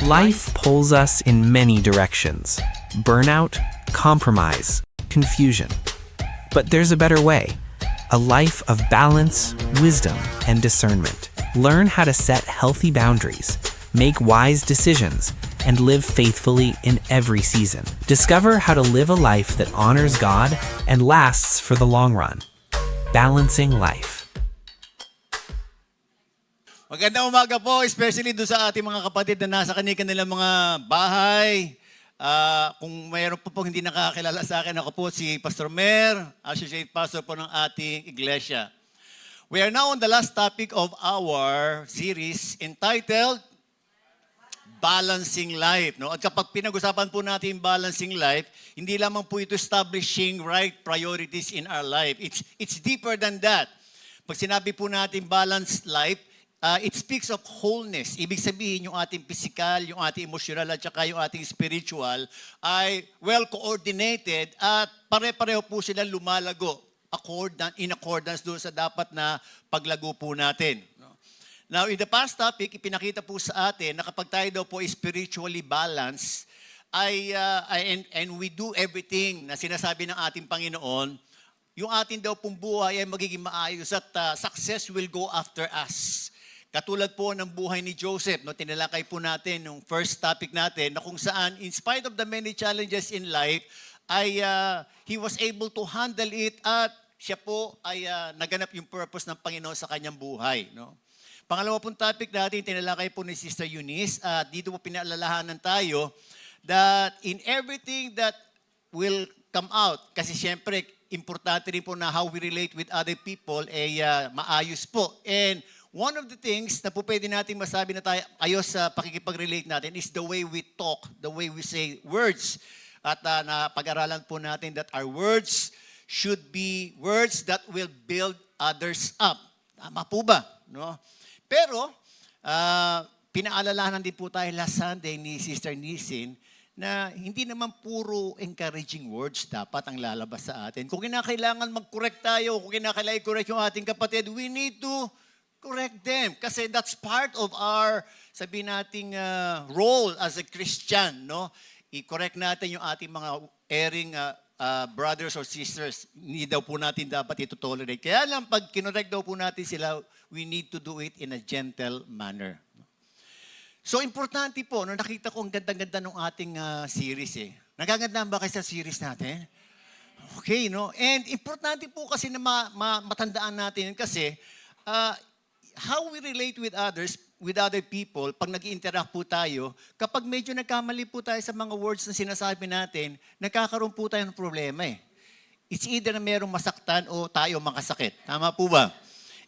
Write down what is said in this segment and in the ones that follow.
Life pulls us in many directions: burnout, compromise, confusion. But there's a better way: a life of balance, wisdom, and discernment. Learn how to set healthy boundaries, make wise decisions, and live faithfully in every season. Discover how to live a life that honors God and lasts for the long run. Balancing life. Magandang umaga po, especially doon sa ating mga kapatid na nasa kanilang mga bahay. Kung mayroon po pong hindi nakakilala sa akin, ako po si Pastor Mer, Associate Pastor po ng ating iglesia. We are now on the last topic of our series entitled Balancing Life. No? At kapag pinag-usapan po natin balancing life, hindi lamang po ito establishing right priorities in our life. It's deeper than that. Pag sinabi po natin balanced life, it speaks of wholeness. Ibig sabihin, yung ating physical, yung ating emotional, at saka yung ating spiritual ay well-coordinated at pare-pareho po sila lumalago in accordance doon sa dapat na paglago po natin. Now, in the past topic, ipinakita po sa atin na kapag tayo daw po spiritually balanced, and we do everything na sinasabi ng ating Panginoon, yung ating daw pong buhay ay magiging maayos at success will go after us. Katulad po ng buhay ni Joseph, no, tinalakay po natin yung first topic natin na kung saan, in spite of the many challenges in life, he was able to handle it at siya po ay naganap yung purpose ng Panginoon sa kanyang buhay. No? Pangalawa pong topic natin, tinalakay po ni Sister Eunice, at dito po pinaalalahanan tayo that in everything that will come out, kasi siyempre, importante rin po na how we relate with other people ay maayos po. And one of the things na po pwede natin masabi na tayo ayos sa pakikipag-relate natin is the way we talk, the way we say words. At napag-aralan po natin that our words should be words that will build others up. Tama po ba? No? Pero, pinaalalahanan din po tayo last Sunday ni Sister Nisin na hindi naman puro encouraging words dapat ang lalabas sa atin. Kung kinakailangan mag-correct tayo, kung kinakailangan i-correct yung ating kapatid, we need to correct them. Kasi that's part of our, sabihin nating role as a Christian. No? I-correct natin yung ating mga erring brothers or sisters. Hindi daw po natin dapat ito tolerate. Kaya lang, pag kinorek daw po natin sila, we need to do it in a gentle manner. So, importante po, no, nakita ko ang ganda-ganda ng ating series eh. Nagagandaan ba kayo sa series natin? Okay, no? And importante po kasi na matandaan natin kasi how we relate with others, with other people, pag nag-interact po tayo, kapag medyo nagkamali po tayo sa mga words na sinasabi natin, nagkakaroon po tayo ng problema eh. It's either na mayroong masaktan o tayo makasakit. Tama po ba?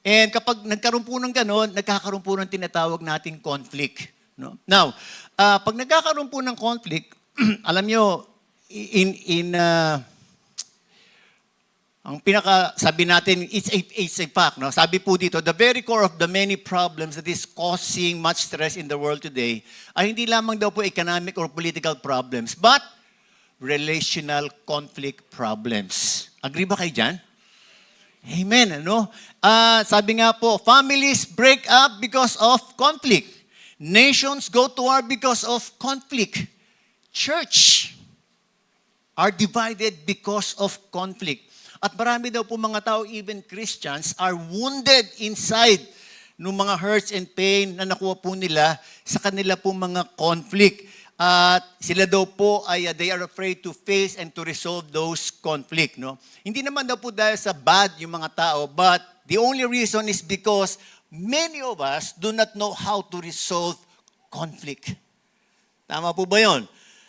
And kapag nagkaroon po ng ganon, nagkakaroon po ng tinatawag nating conflict. No? Now, pag nagkakaroon po ng conflict, alam nyo, ang pinaka-sabi natin, it's a fact. No? Sabi po dito, the very core of the many problems that is causing much stress in the world today ay hindi lamang daw po economic or political problems, but relational conflict problems. Agree ba kayo dyan? Amen. Ano? Sabi nga po, families break up because of conflict. Nations go to war because of conflict. Church are divided because of conflict. At marami daw po mga tao, even Christians, are wounded inside ng mga hurts and pain na nakuha po nila sa kanila po mga conflict. At sila daw po ay they are afraid to face and to resolve those conflict. No? Hindi naman daw po dahil sa bad yung mga tao, but the only reason is because many of us do not know how to resolve conflict. Tama po ba yun?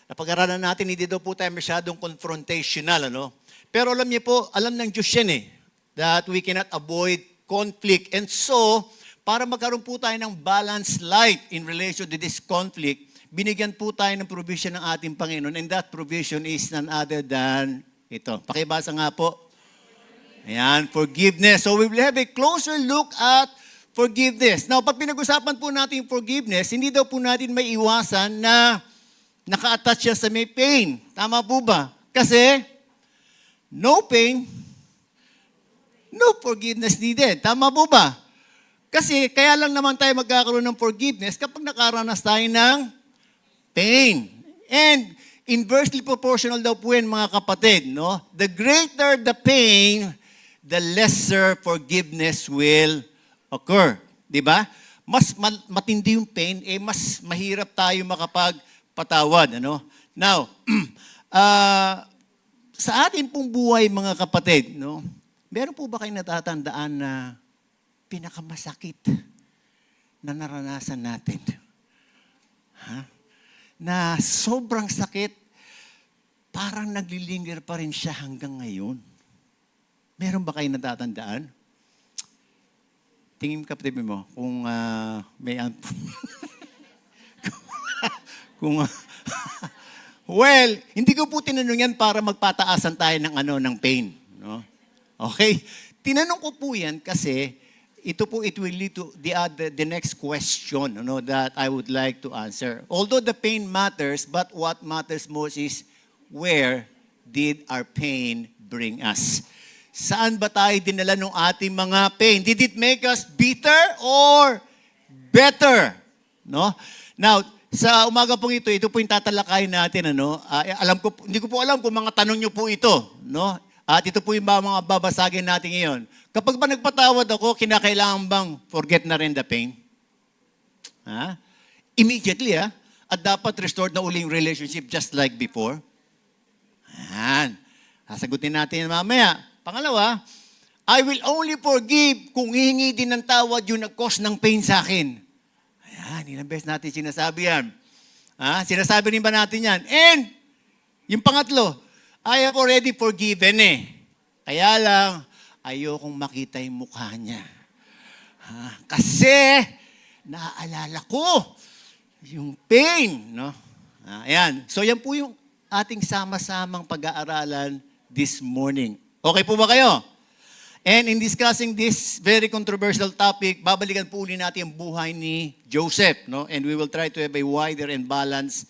Napag-aralan natin, hindi daw po tayo masyadong confrontational. Ano? Pero alam niyo po, alam ng Diyos yan eh, that we cannot avoid conflict. And so, para magkaroon po tayo ng balanced life in relation to this conflict, binigyan po tayo ng provision ng ating Panginoon, and that provision is none other than ito. Pakibasa nga po. Ayan, forgiveness. So we will have a closer look at forgiveness. Now, pag pinag-usapan po natin forgiveness, hindi daw po natin may iwasan na naka-attach siya sa may pain. Tama po ba? Kasi, no pain, no forgiveness needed. Tama po ba? Kasi kaya lang naman tayo magkakaroon ng forgiveness kapag nakaranas tayo ng pain. And inversely proportional daw po yan, mga kapatid, no? The greater the pain, the lesser forgiveness will occur. Di ba? Mas matindi yung pain, mas mahirap tayo makapagpatawad. Ano? Now, sa atin pong buhay, mga kapatid, no? Meron po ba kayong natatandaan na pinakamasakit na naranasan natin? Na sobrang sakit, parang naglilinger pa rin siya hanggang ngayon. Meron ba kayong natatandaan? Tingin kapatid mo kung may well, hindi ko po tinanong yan para magpataasan tayo ng pain, no? Okay? Tinanong ko po yan kasi it will lead to the next question, that I would like to answer. Although the pain matters, but what matters most is where did our pain bring us? Saan ba tayo dinala ng ating mga pain? Did it make us bitter or better? No? Now, sa umaga pong ito po yung tatalakayin natin, hindi ko po alam kung mga tanong niyo po ito, no? At ito po yung mga babasagin natin ngayon. Kapag ba nagpatawad ako, kinakailangan bang forget na rin the pain? Immediately, at dapat restored na uling relationship just like before? Sasagutin natin mamaya. Pangalawa, I will only forgive kung hihingi din ng tawad yung nag-cause ng pain sa akin. Ilang beses natin sinasabi yan. Sinasabi rin ba natin yan? And, yung pangatlo, I have already forgiven Kaya lang, ayokong makita yung mukha niya. Kasi, naaalala ko yung pain. No? Ayan. So, yan po yung ating sama-samang pag-aaralan this morning. Okay po ba kayo? And in discussing this very controversial topic, babalikan po uli natin ang buhay ni Joseph, no? And we will try to have a wider and balanced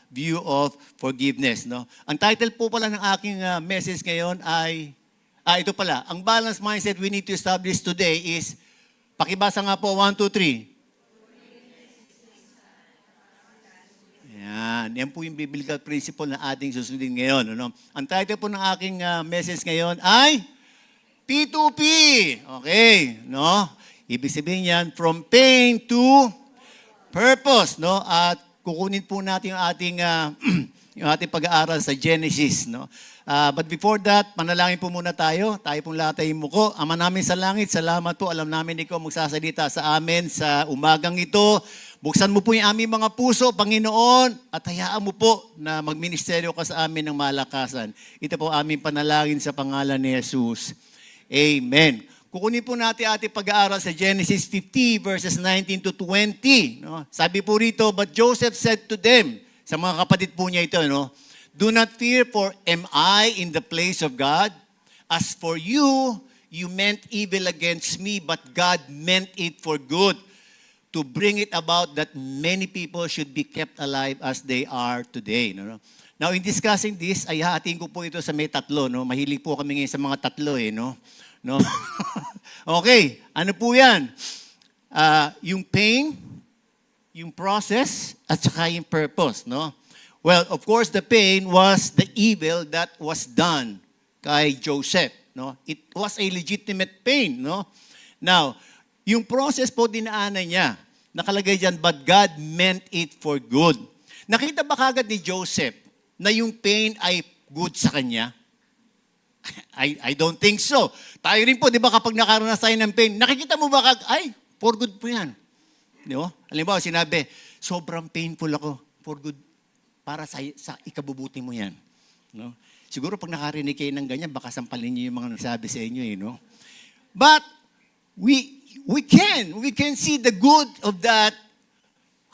view of forgiveness, no? Ang title po pala ng aking message ngayon ay, ito pala, ang balanced mindset we need to establish today is, pakibasa nga po, 1, 2, 3. Yan po yung biblical principle na ating susundin ngayon, no? Ang title po ng aking message ngayon ay, P2P. Okay, no? Ibig sabihin yan, from pain to purpose, no? At kukunin po natin yung ating yung ating pag-aaral sa Genesis, no? But before that, manalangin po muna tayo. Tayo pong latay mo ko. Ama namin sa langit, salamat po. Alam namin ikaw magsasalita sa amin sa umagang ito. Buksan mo po yung aming mga puso, Panginoon, at hayaan mo po na magministeryo ka sa amin ng malakasan. Ito po aming panalangin sa pangalan ni Jesus. Amen. Kukunin po natin ating pag-aaral sa Genesis 50 verses 19 to 20. No? Sabi po rito, but Joseph said to them, sa mga kapatid po niya ito, no? Do not fear, for am I in the place of God? As for you, you meant evil against me, but God meant it for good, to bring it about that many people should be kept alive as they are today. No? Now, in discussing this, ay hahatiin ko po ito sa may tatlo. No? Mahilig po kami ngayon sa mga tatlo. No? Okay, ano po yan? Yung pain, yung process, at saka yung purpose. No? Well, of course, the pain was the evil that was done kay Joseph. No? It was a legitimate pain. No? Now, yung process po dinaanan niya, nakalagay dyan, but God meant it for good. Nakita ba kagad ni Joseph na yung pain ay good sa kanya? I don't think so. Tayo rin po, di ba, kapag nakaranas tayo ng pain, nakikita mo ba ay, for good po yan. Di ba? Halimbawa, sinabi, sobrang painful ako, for good, para sa ikabubuti mo yan. No? Siguro pag nakarinig kayo ng ganyan, baka sampalin niyo yung mga nagsabi sa inyo. No? But, we can see the good of that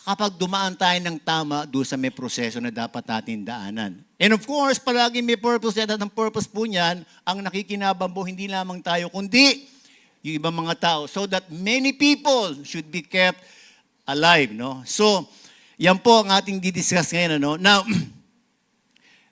kapag dumaan tayo ng tama doon sa may proseso na dapat natin daanan. And of course, palagi may purpose yan at ang purpose po niyan, ang nakikinabang po hindi lamang tayo, kundi yung ibang mga tao, so that many people should be kept alive. No? So, yan po ang ating didiscuss ngayon. No? Now,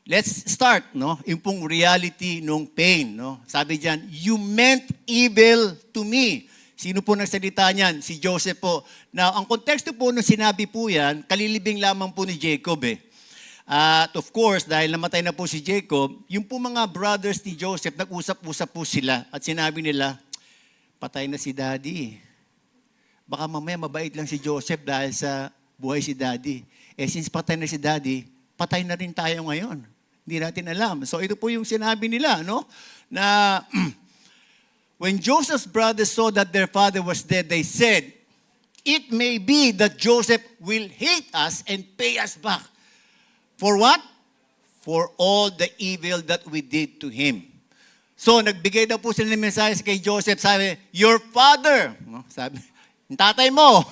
let's start, no? Yung pong reality nung pain. No? Sabi diyan, you meant evil to me. Sino po nagsalita niyan? Si Joseph po. Now, ang konteksto po nung sinabi po yan, kalilibing lamang po ni Jacob eh. At of course, dahil namatay na po si Jacob, yung po mga brothers ni Joseph, nag-usap-usap po sila at sinabi nila, patay na si Daddy. Baka mamaya mabait lang si Joseph dahil sa buhay si Daddy. Since patay na si Daddy, patay na rin tayo ngayon. Hindi natin alam. So ito po yung sinabi nila, no? Na when Joseph's brothers saw that their father was dead, they said, it may be that Joseph will hate us and pay us back. For what? For all the evil that we did to him. So, nagbigay daw po sila ng mensahe kay Joseph. Sabi, your father. No? Sabi, yung tatay mo.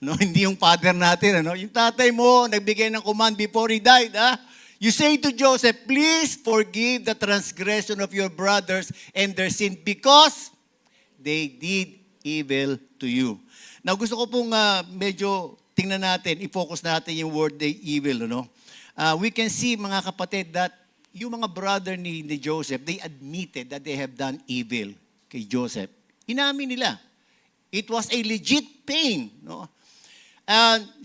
No, hindi yung father natin. Ano? Yung tatay mo, nagbigay ng command before he died. You say to Joseph, please forgive the transgression of your brothers and their sin because they did evil to you. Now, gusto ko pong medyo tingnan natin, i-focus natin yung word they evil. No? We can see, mga kapatid, that yung mga brother ni Joseph, they admitted that they have done evil kay Joseph. Inamin nila. It was a legit pain. No?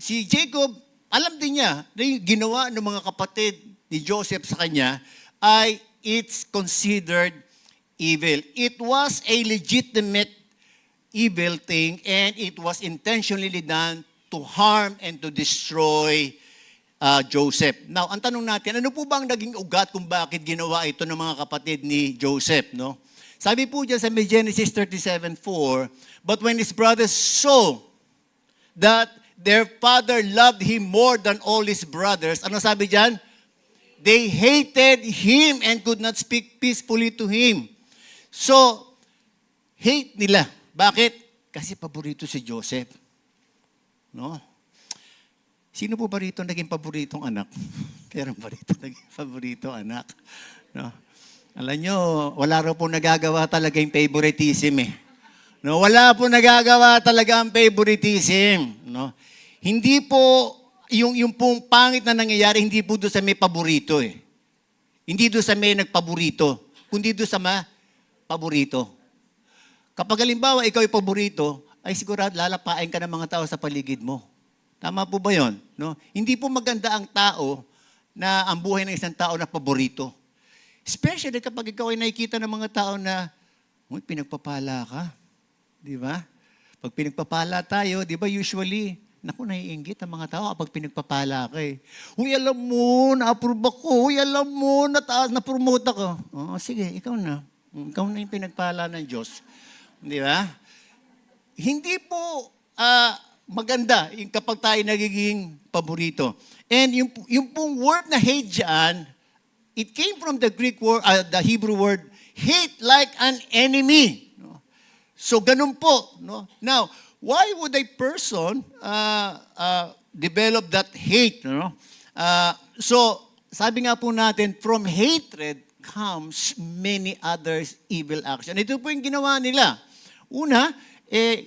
Si Jacob, alam din niya na yung ginawa ng mga kapatid ni Joseph sa kanya ay it's considered evil. It was a legitimate evil thing and it was intentionally done to harm and to destroy Joseph. Now, ang tanong natin, ano po ba ang naging ugat kung bakit ginawa ito ng mga kapatid ni Joseph? No? Sabi po dyan sa Genesis 37:4, but when his brothers saw that their father loved him more than all his brothers, ano sabi dyan? They hated him and could not speak peacefully to him. So, hate nila. Bakit? Kasi paborito si Joseph. No? Sino po ba rito naging paboritong anak? Meron ba rito naging paboritong anak? No? Alam nyo, wala raw po nagagawa talaga yung favoritism eh. No, wala po nagagawa talaga ang favoritism. No? Hindi po, yung pong pangit na nangyayari, hindi po doon sa may paborito eh. Hindi doon sa may nagpaborito, kundi doon sa paborito. Kapag halimbawa, ikaw yung paborito, ay sigurado lalapain ka ng mga tao sa paligid mo. Tama po ba yun? No? Hindi po maganda ang tao na ang buhay ng isang tao na paborito. Especially kapag ikaw ay nakikita ng mga tao na, pinagpapala ka. Di ba? Pag pinagpapala tayo, di ba usually, naiinggit ang mga tao kapag pinagpapala ka eh. Uy, alam mo, na-approve ako. Uy, alam mo, na-promote ako. Sige, ikaw na. Ikaw na yung pinagpala ng Diyos. Di ba? Hindi po maganda yung kapag tayo nagiging paborito. And yung pong word na hate dyan, it came from the Greek word, the Hebrew word, hate like an enemy. No? So, ganun po. No? Now, why would a person develop that hate? No? So, sabi nga po natin, from hatred comes many other evil action. Ito po yung ginawa nila. Una,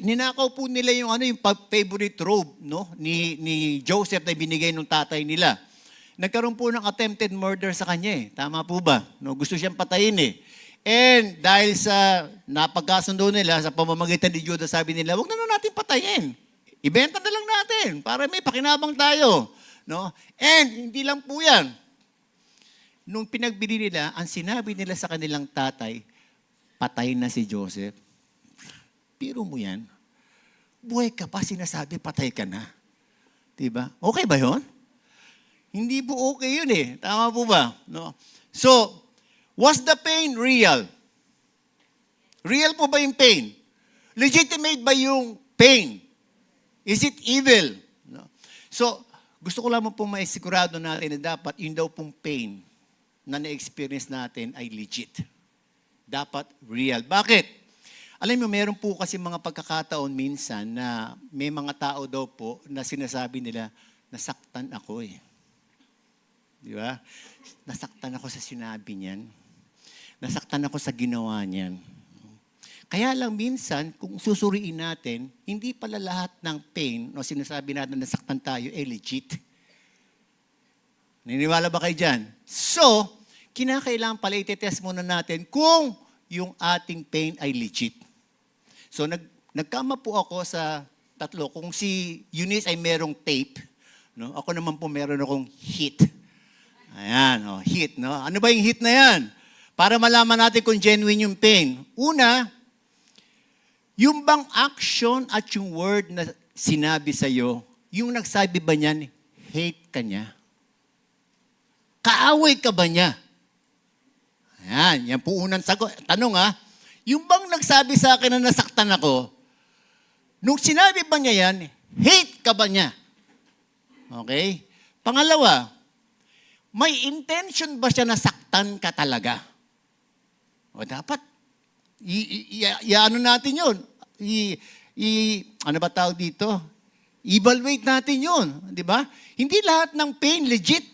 ninakaw po nila yung favorite robe, no, ni Joseph na binigay ng tatay nila. Nagkaroon po ng attempted murder sa kanya eh. Tama po ba? No, gusto siyang patayin eh. And dahil sa napagkasundo nila sa pamamagitan ni Judas, sabi nila, wag na natin patayin. Ibenta na lang natin para may pakinabang tayo. No? And hindi lang po yan. Nung pinagbili nila, ang sinabi nila sa kanilang tatay, patayin na si Joseph. Biro mo yan. Buhay ka pa, sinasabi, patay ka na. Diba? Okay ba yun? Hindi po okay yun eh. Tama po ba? No? So, was the pain real? Real po ba yung pain? Legitimate ba yung pain? Is it evil? No? So, gusto ko lamang pong maisigurado natin na dapat yun daw pong pain na na-experience natin ay legit. Dapat real. Bakit? Alam mo, meron po kasi mga pagkakataon minsan na may mga tao daw po na sinasabi nila, nasaktan ako eh. Di ba? Nasaktan ako sa sinabi niyan. Nasaktan ako sa ginawa niyan. Kaya lang minsan, kung susuriin natin, hindi pala lahat ng pain o sinasabi natin nasaktan tayo ay legit. Naniniwala ba kayo dyan? So, kinakailangan pala itetest muna natin kung yung ating pain ay legit. So, nagkama po ako sa tatlo. Kung si Eunice ay merong tape, no? Ako naman po meron akong hit. Ayan, hit. No? Ano ba yung hit na yan? Para malaman natin kung genuine yung pain. Una, yung bang action at yung word na sinabi sa'yo, yung nagsabi ba niyan, hate ka niya? Kaaway ka ba niya? Ayan, yan po unang sagot. Tanong yung bang nagsabi sa akin na nasaktan ako, nung sinabi ba niya yan, hate ka ba niya? Okay? Pangalawa, may intention ba siya na saktan ka talaga? O dapat, ano natin yun? Ano ba tawag dito? Evaluate natin yun. Di ba? Hindi lahat ng pain legit.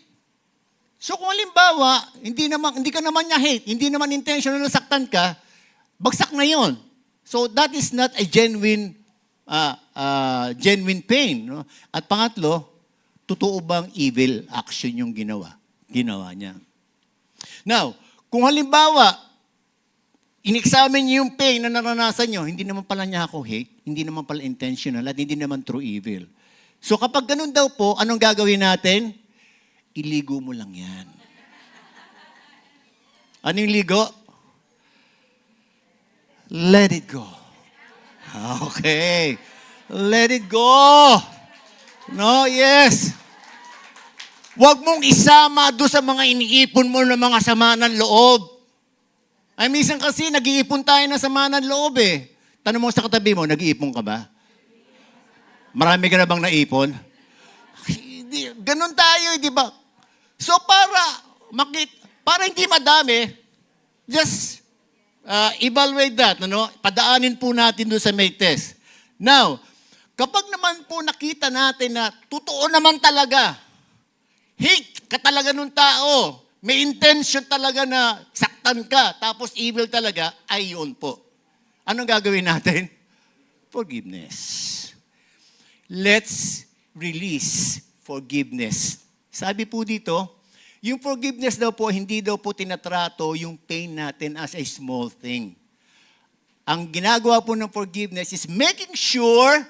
So kung halimbawa, hindi ka naman niya hate, hindi naman intentional na saktan ka, bagsak na yun. So that is not a genuine pain. No? At pangatlo, totoo bang evil action yung ginawa niya. Now, kung halimbawa, in-examine niyo yung pain na naranasan niyo, hindi naman pala niya ako hate, hindi naman pala intentional, at hindi naman true evil. So kapag ganun daw po, anong gagawin natin? Iligo mo lang yan. Ano yung ligo? Let it go. Okay. Let it go. No, yes. Huwag mong isama doon sa mga iniipon mo ng mga sama ng loob. Ay, minsan kasi nag-iipon tayo ng sama ng loob eh. Tanong mo sa katabi mo, nag-iipon ka ba? Marami ka na bang naipon? Ganon tayo, di ba? So para hindi madami, just evaluate that. Ano? Padaanin po natin doon sa may test. Now, kapag naman po nakita natin na totoo naman talaga, hate ka talaga nung tao, may intention talaga na saktan ka, tapos evil talaga, ay yun po. Anong gagawin natin? Forgiveness. Let's release forgiveness. Sabi po dito, yung forgiveness daw po, hindi daw po tinatrato yung pain natin as a small thing. Ang ginagawa po ng forgiveness is making sure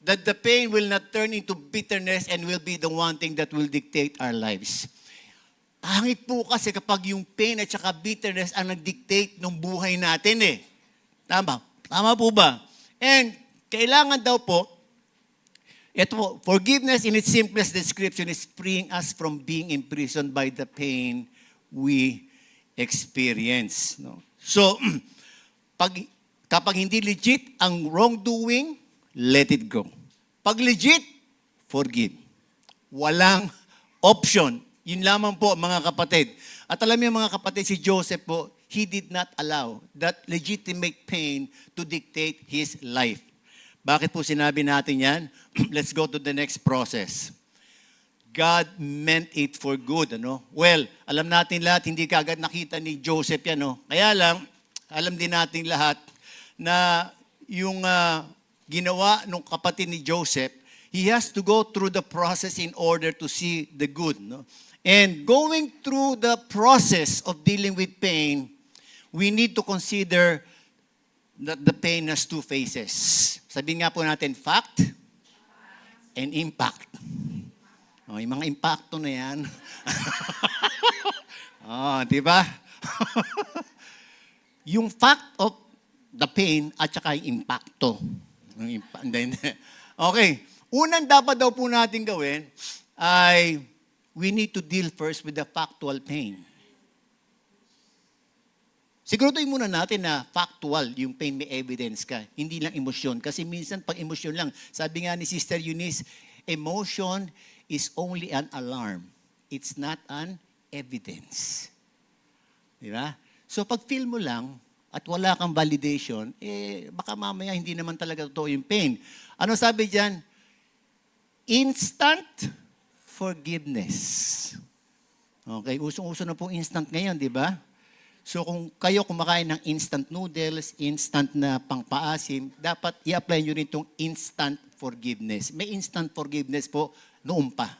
that the pain will not turn into bitterness and will be the one thing that will dictate our lives. Pangit po kasi kapag yung pain at saka bitterness ang nag-dictate ng buhay natin eh. Tama? Tama po ba? And kailangan daw po, ito, forgiveness in its simplest description is freeing us from being imprisoned by the pain we experience. No? So, kapag hindi legit ang wrongdoing, let it go. Pag legit, forgive. Walang option. Yun lamang po, mga kapatid. At alam niyo mga kapatid, si Joseph po, he did not allow that legitimate pain to dictate his life. Bakit po sinabi natin yan? Let's go to the next process. God meant it for good. Ano? Well, alam natin lahat, hindi kaagad nakita ni Joseph yan. No? Kaya lang, alam din natin lahat na yung ginawa ng kapatid ni Joseph, he has to go through the process in order to see the good. No? And going through the process of dealing with pain, we need to consider that the pain has two phases. Sabihin nga po natin, fact and impact. Oh, yung mga impacto na yan. Di ba? Yung fact of the pain at saka yung impacto. Okay. Unang dapat daw po natin gawin ay we need to deal first with the factual pain. Siguraduhin muna natin na factual, yung pain may evidence ka. Hindi lang emosyon. Kasi minsan pag emosyon lang, sabi nga ni Sister Eunice, emotion is only an alarm. It's not an evidence. Di ba? So pag feel mo lang at wala kang validation, baka mamaya hindi naman talaga totoo yung pain. Ano sabi dyan? Instant forgiveness. Okay, usong-uso na po instant ngayon, di ba? So kung kayo kumakain ng instant noodles, instant na pangpaasim, dapat i-apply nyo rin itong instant forgiveness. May instant forgiveness po noon pa.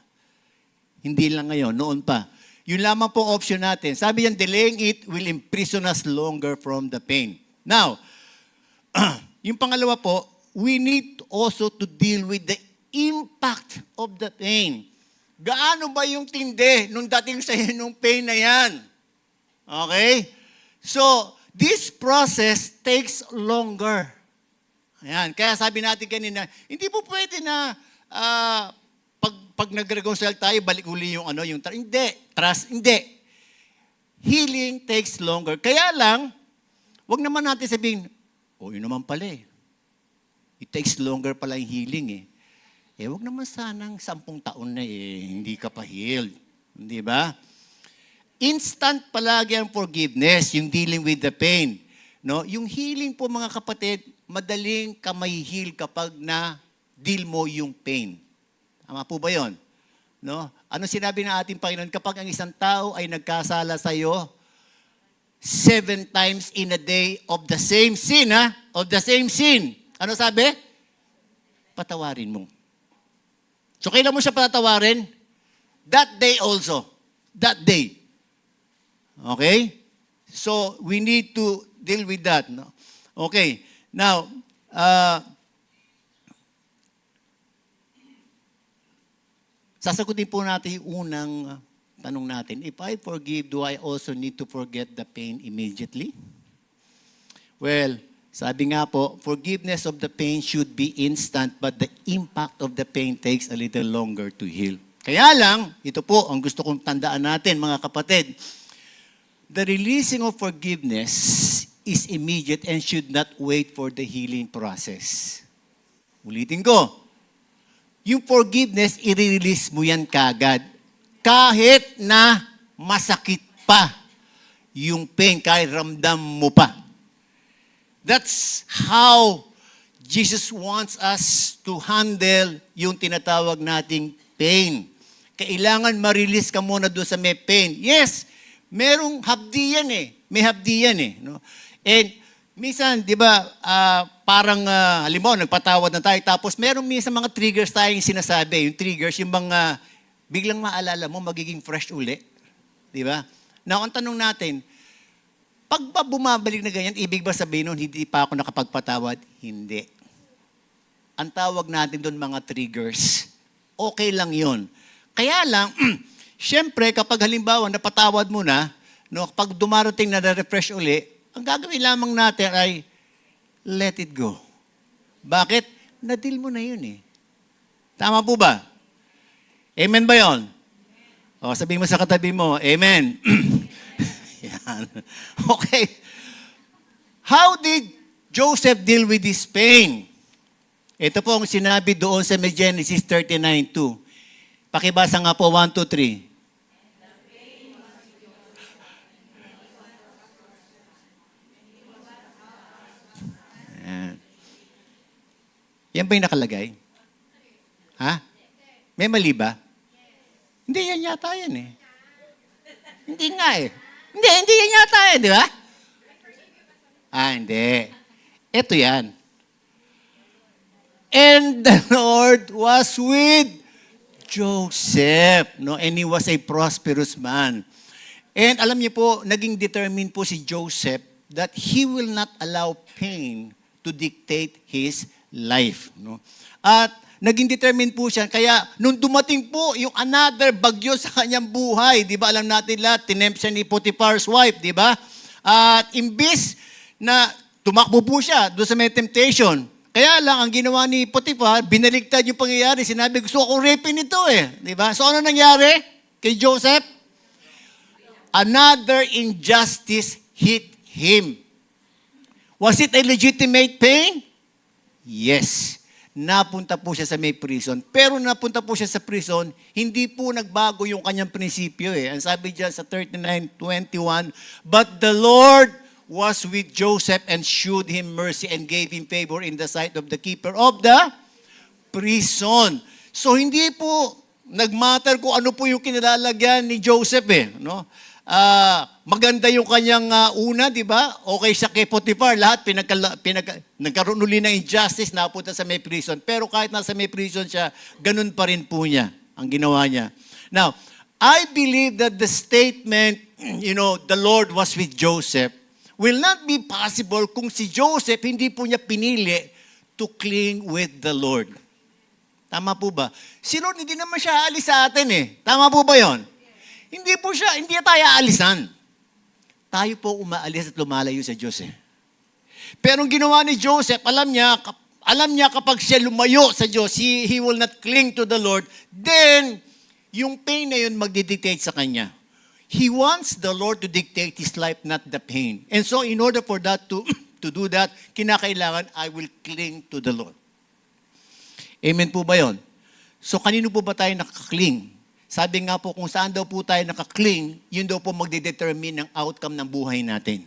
Hindi lang ngayon, noon pa. Yun lamang po option natin. Sabi yan, delaying it will imprison us longer from the pain. Now, yung pangalawa po, we need also to deal with the impact of the pain. Gaano ba yung tindi nung dating sa nung pain na yan? Okay? So, this process takes longer. Ayan. Kaya sabi natin kanina, hindi po pwede na pag nag-reconcile tayo, balik uli yung hindi. Healing takes longer. Kaya lang, wag naman natin sabihin, yun naman pala eh. It takes longer pala yung healing eh. Wag naman sanang 10 taon na hindi ka pa healed. Di ba? Instant palagi ang forgiveness, yung dealing with the pain. No? Yung healing po mga kapatid, madaling ka may heal kapag na-deal mo yung pain. Tama po ba yun? No? Ano sinabi ng ating Panginoon? Kapag ang isang tao ay nagkasala sa iyo, 7 times in a day of the same sin, Of the same sin. Ano sabi? Patawarin mo. So, kailan mo siya patawarin? That day also. That day. Okay? So, we need to deal with that. No? Okay. Now, sasagutin po natin yung unang tanong natin. If I forgive, do I also need to forget the pain immediately? Well, sabi nga po, forgiveness of the pain should be instant, but the impact of the pain takes a little longer to heal. Kaya lang, ito po ang gusto kong tandaan natin, mga kapatid. The releasing of forgiveness is immediate and should not wait for the healing process. Ulitin ko. Yung forgiveness, i-release mo yan kagad. Kahit na masakit pa yung pain, kahit ramdam mo pa. That's how Jesus wants us to handle yung tinatawag nating pain. Kailangan ma-release ka muna doon sa may pain. Yes, merong hapdi yan eh. May hapdi yan eh. No? And minsan, di ba, parang, halimbawa, nagpatawad na tayo, tapos meron minsan mga triggers tayong sinasabi. Yung triggers, yung mga biglang maalala mo, magiging fresh uli. Di ba? Now, ang tanong natin, pag ba bumabalik na ganyan, ibig ba sabihin nun, hindi pa ako nakapagpatawad? Hindi. Ang tawag natin doon mga triggers. Okay lang yon. Kaya lang, syempre, kapag halimbawa napatawad mo na, no, kapag dumarating na refresh uli, ang gagawin lamang natin ay let it go. Bakit? Na-deal mo na yun eh. Tama po ba? Amen ba yon? O, sabihin mo sa katabi mo, amen. Yan. Okay. How did Joseph deal with this pain? Ito po ang sinabi doon sa Genesis 39:2. Pakibasa nga po, 1, 2, 3. Yan ba yung nakalagay? Ha? May mali ba? Hindi, yan yata yan eh. Hindi nga eh. Hindi yan yata yan, di ba? Hindi. Ito yan. And the Lord was with Joseph, no? And he was a prosperous man. And alam niyo po, naging determined po si Joseph that he will not allow pain to dictate his life, no? At naging determined po siya. Kaya nung dumating po yung another bagyo sa kanyang buhay, di ba alam natin lahat, tinempt siya ni Potiphar's wife, di ba? At imbis na tumakbo po siya doon sa may temptation, kaya lang ang ginawa ni Potiphar, binaligtad yung pangyayari. Sinabi, gusto akong rapin ito eh. Di ba? So ano nangyari kay Joseph? Another injustice hit him. Was it a legitimate pain? Yes. Napunta po siya sa may prison. Pero napunta po siya sa prison, hindi po nagbago yung kanyang prinsipyo eh. Ang sabi dyan sa 39:21, but the Lord was with Joseph and shewed him mercy and gave him favor in the sight of the keeper of the prison. So hindi po nagmatter kung ano po yung kinalalagyan ni Joseph eh. No? Maganda yung kanyang una, di ba? Okay siya kay Potiphar. Lahat nagkaroon uli ng injustice, napunta sa may prison. Pero kahit nasa may prison siya, ganun pa rin po niya ang ginawa niya. Now, I believe that the statement, the Lord was with Joseph, will not be possible kung si Joseph hindi po niya pinili to cling with the Lord. Tama po ba? Si Lord, hindi naman siya aalis sa atin eh. Tama po ba yon? Hindi tayo aalisan. Tayo po umaalis at lumalayo sa Diyos eh. Pero ang ginawa ni Joseph, alam niya kapag siya lumayo sa Diyos, he will not cling to the Lord, then yung pain na yun magdidictate sa kanya. He wants the Lord to dictate his life, not the pain. And so in order for that to do that, kinakailangan, I will cling to the Lord. Amen po ba yun? So kanino po ba tayo nakakling? Sabi nga po, kung saan daw po tayo nakakling, yun daw po magdedetermine ng outcome ng buhay natin.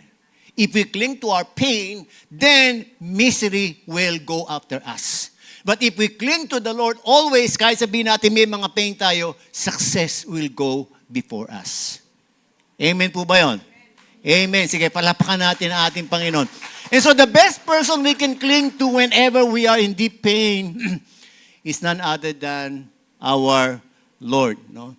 If we cling to our pain, then misery will go after us. But if we cling to the Lord always, kahit sabihin natin may mga pain tayo, success will go before us. Amen po ba yun? Amen. Sige, palapakan natin ang ating Panginoon. And so the best person we can cling to whenever we are in deep pain is none other than our Lord. No?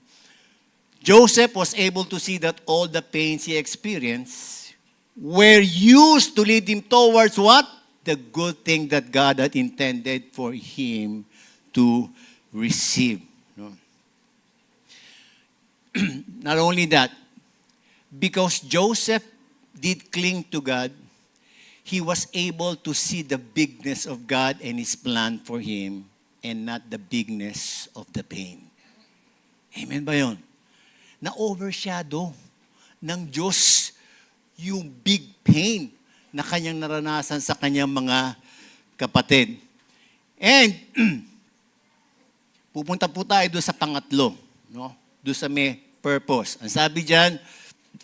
Joseph was able to see that all the pains he experienced were used to lead him towards what? The good thing that God had intended for him to receive. No? Not only that, because Joseph did cling to God, he was able to see the bigness of God and His plan for him and not the bigness of the pain. Amen ba yun? Na-overshadow ng Diyos yung big pain na kanyang naranasan sa kanyang mga kapatid. And, pupunta po tayo doon sa pangatlo. No? Doon sa may purpose. Ang sabi dyan,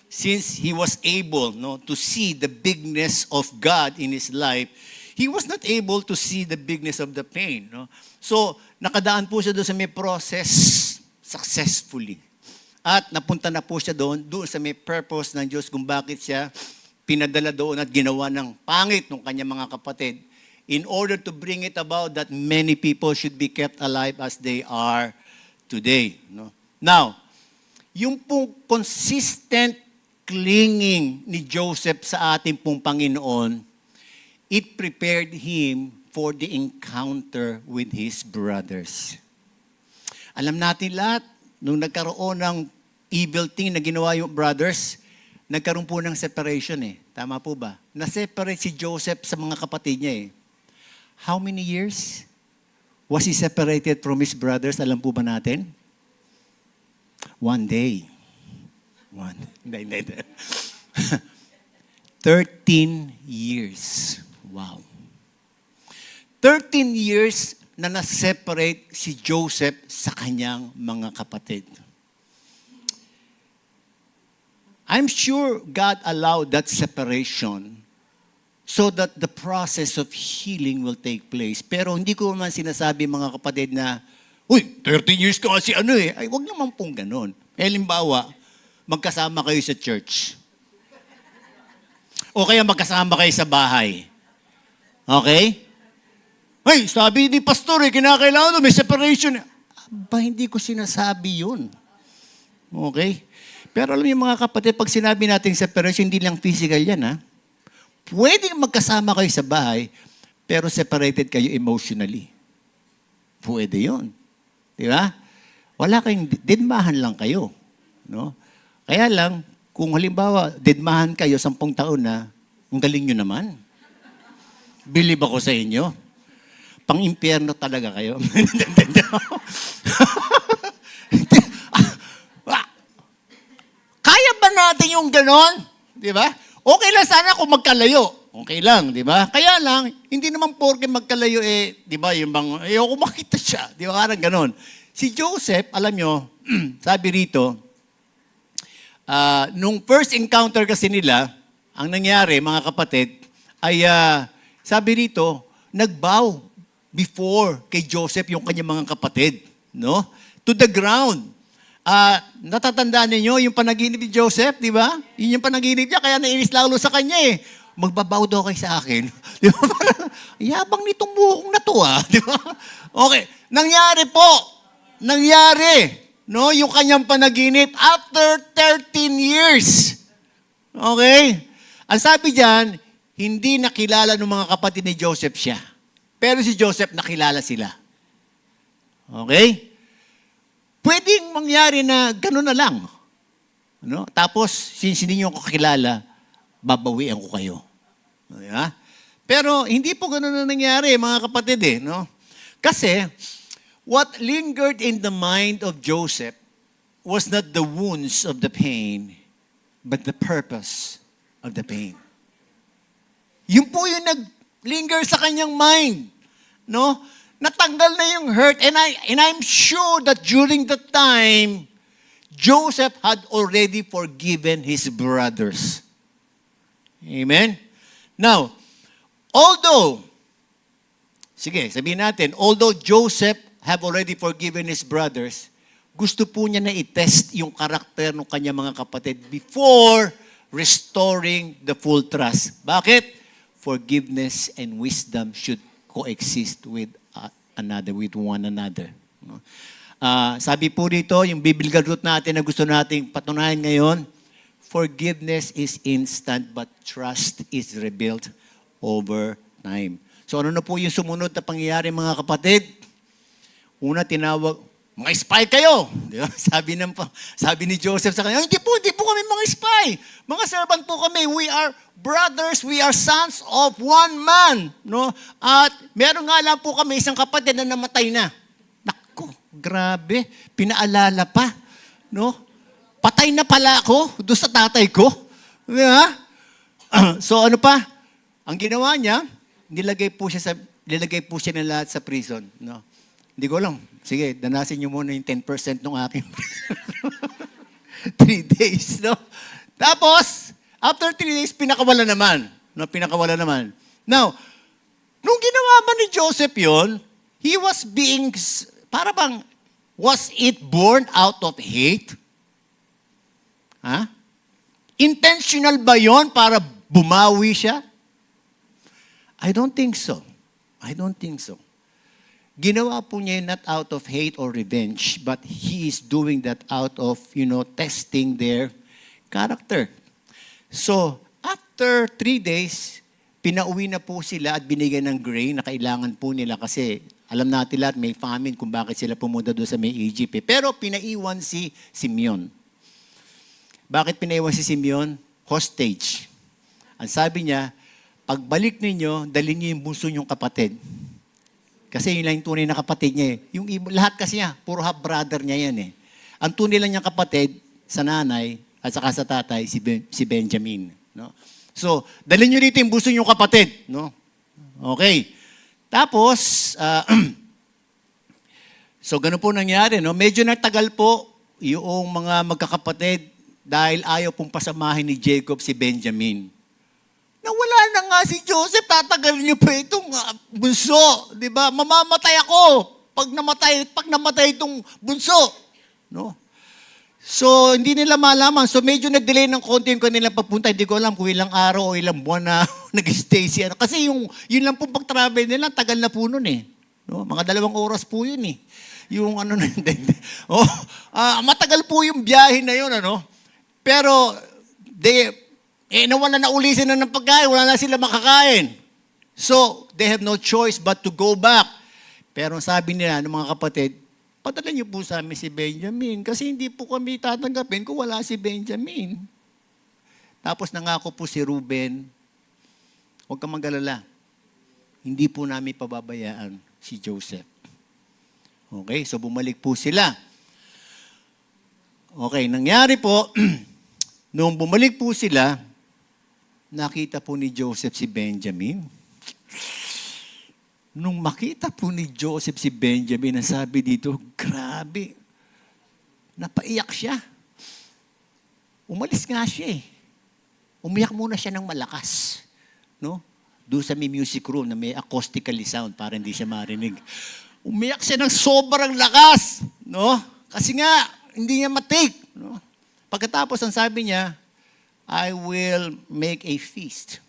since he was able to see the bigness of God in his life, he was not able to see the bigness of the pain. No? So, nakadaan po siya doon sa may process successfully. At napunta na po siya doon sa may purpose ng Diyos kung bakit siya pinadala doon at ginawa ng pangit ng kanyang mga kapatid in order to bring it about that many people should be kept alive as they are today. No? Now, yung pong consistent clinging ni Joseph sa ating pong Panginoon, it prepared him for the encounter with his brothers. Alam natin lahat, nung nagkaroon ng evil thing na ginawa yung brothers, nagkaroon po ng separation eh. Tama po ba? Na-separate si Joseph sa mga kapatid niya eh. How many years was he separated from his brothers? Alam po ba natin? One day. Hindi. 13 years. Wow. 13 years na na-separate si Joseph sa kanyang mga kapatid. I'm sure God allowed that separation so that the process of healing will take place. Pero hindi ko naman sinasabi mga kapatid na, uy, 13 years ka kasi ano eh. Ay, wag naman pong ganun. Halimbawa, magkasama kayo sa church. O kaya magkasama kayo sa bahay. Okay? Ay, sabi ni pastor eh, kinakailangan may separation. Aba, hindi ko sinasabi yun. Okay? Pero alam niyo mga kapatid, pag sinabi natin separation, hindi lang physical yan ha. Pwede magkasama kayo sa bahay, pero separated kayo emotionally. Pwede yun. Di ba? Wala kayong, didmahan lang kayo. No? Kaya lang, kung halimbawa, didmahan kayo 10 taon na, ang galing nyo naman. Believe ako sa inyo. Pang-impyerno talaga kayo. Kaya ba natin yung ganon? Di ba? Okay lang sana kung magkalayo. Okay lang, di ba? Kaya lang, hindi naman porke magkalayo di ba, yung bang, ayoko makita siya. Di ba? Parang ganon. Si Joseph, alam nyo, sabi rito, nung first encounter kasi nila, ang nangyari, mga kapatid, ay sabi rito, nagbow before kay Joseph yung kanyang mga kapatid, no? To the ground. Natatandaan ninyo yung panaginip ni Joseph, di ba? Yun yung panaginip niya, kaya nainis lalo sa kanya eh. Magbabaw daw kayo sa akin. Di ba? Yabang nitong buhok na to Di ba? Okay. Nangyari po. No? Yung kanyang panaginip after 13 years. Okay? Ang sabi diyan, hindi nakilala ng mga kapatid ni Joseph siya. Pero si Joseph, nakilala sila. Okay? Pwedeng mangyari na gano'n na lang. Ano? Tapos, since hindi nyo ako kakilala, babawian ko kayo. Diba? Pero hindi po gano'n na nangyari, mga kapatid no? Kasi, what lingered in the mind of Joseph was not the wounds of the pain, but the purpose of the pain. Yun po yung nag-linger sa kanyang mind. No? Natanggal na yung hurt. And I'm sure that during that time, Joseph had already forgiven his brothers. Amen? Now, although Joseph have already forgiven his brothers, gusto po niya na i-test yung karakter ng kanyang mga kapatid before restoring the full trust. Bakit? Forgiveness and wisdom should coexist with one another. Sabi po dito, yung biblical root natin na gusto nating patunayan ngayon, forgiveness is instant but trust is rebuilt over time. So ano na po yung sumunod na pangyayari, mga kapatid? Una, tinawag, mga spy kayo. Di ba? Sabi ni Joseph sa kanya, hindi po kami mga spy. Mga servant po kami. We are brothers, we are sons of one man. No? At meron nga lang po kami isang kapatid na namatay na. Naku, grabe. Pinaalala pa. No? Patay na pala ako doon sa tatay ko. Di ba? So ano pa? Ang ginawa niya, nilagay po siya na lahat sa prison. No? Hindi ko alam. Sige, danasin niyo muna yung 10% ng aking 3 days, no? Tapos, after 3 days, pinakawala naman. No, pinakawala naman. Now, nung ginawa ba ni Joseph yon, he was being, was it born out of hate? Ha? Intentional ba yon para bumawi siya? I don't think so. Ginawa po niya not out of hate or revenge, but he is doing that out of, testing their character. So, after 3 days, pinauwi na po sila at binigyan ng grain na kailangan po nila kasi alam natin lahat may famine kung bakit sila pumunta doon sa may Egypt. Pero pinaiwan si Simeon. Bakit pinaiwan si Simeon? Hostage. Ang sabi niya, pagbalik ninyo, dalhin niyo yung bunso niyong kapatid. Kasi yun lang yung tunay na kapatid niya Yung lahat kasi niya, puro half-brother niya yan Ang tunay lang niyang kapatid sa nanay at saka sa tatay, si Benjamin. No? So, dalhin niyo dito yung bunso niyong kapatid. No? Okay. Tapos, so ganun po nangyari. No? Medyo nagtagal po yung mga magkakapatid dahil ayaw pong pasamahin ni Jacob si Benjamin. Nawala na nga si Joseph, tatagal niyo pa itong bunso. Di ba? Mamamatay ako pag namatay itong bunso. No? So, hindi nila malaman. So, medyo nag-delay ng konti yung kanilang pagpunta. Hindi ko alam kung ilang araw o ilang buwan na nag-stay siya. Kasi yun lang po pag-travel nila, tagal na po nun No? Mga 2 oras po yun Yung matagal po yung biyahe na yun, Pero, nawala na uli sila ng pagkain, wala na sila makakain. So, they have no choice but to go back. Pero sabi nila ng mga kapatid, padala niyo po sa amin si Benjamin kasi hindi po kami tatanggapin kung wala si Benjamin. Tapos nangako po si Ruben, huwag kang mag-alala, hindi po namin pababayaan si Joseph. Okay, so bumalik po sila. Okay, nangyari po, nung bumalik po sila, nakita po ni Joseph si Benjamin. Nung makita po ni Joseph si Benjamin, ang sabi dito, grabe, napaiyak siya. Umalis nga siya Umiyak muna siya ng malakas. No? Doon sa may music room na may acoustically sound para hindi siya marinig. Umiyak siya ng sobrang lakas. No? Kasi nga, hindi niya matake. No? Pagkatapos, ang sabi niya, I will make a feast.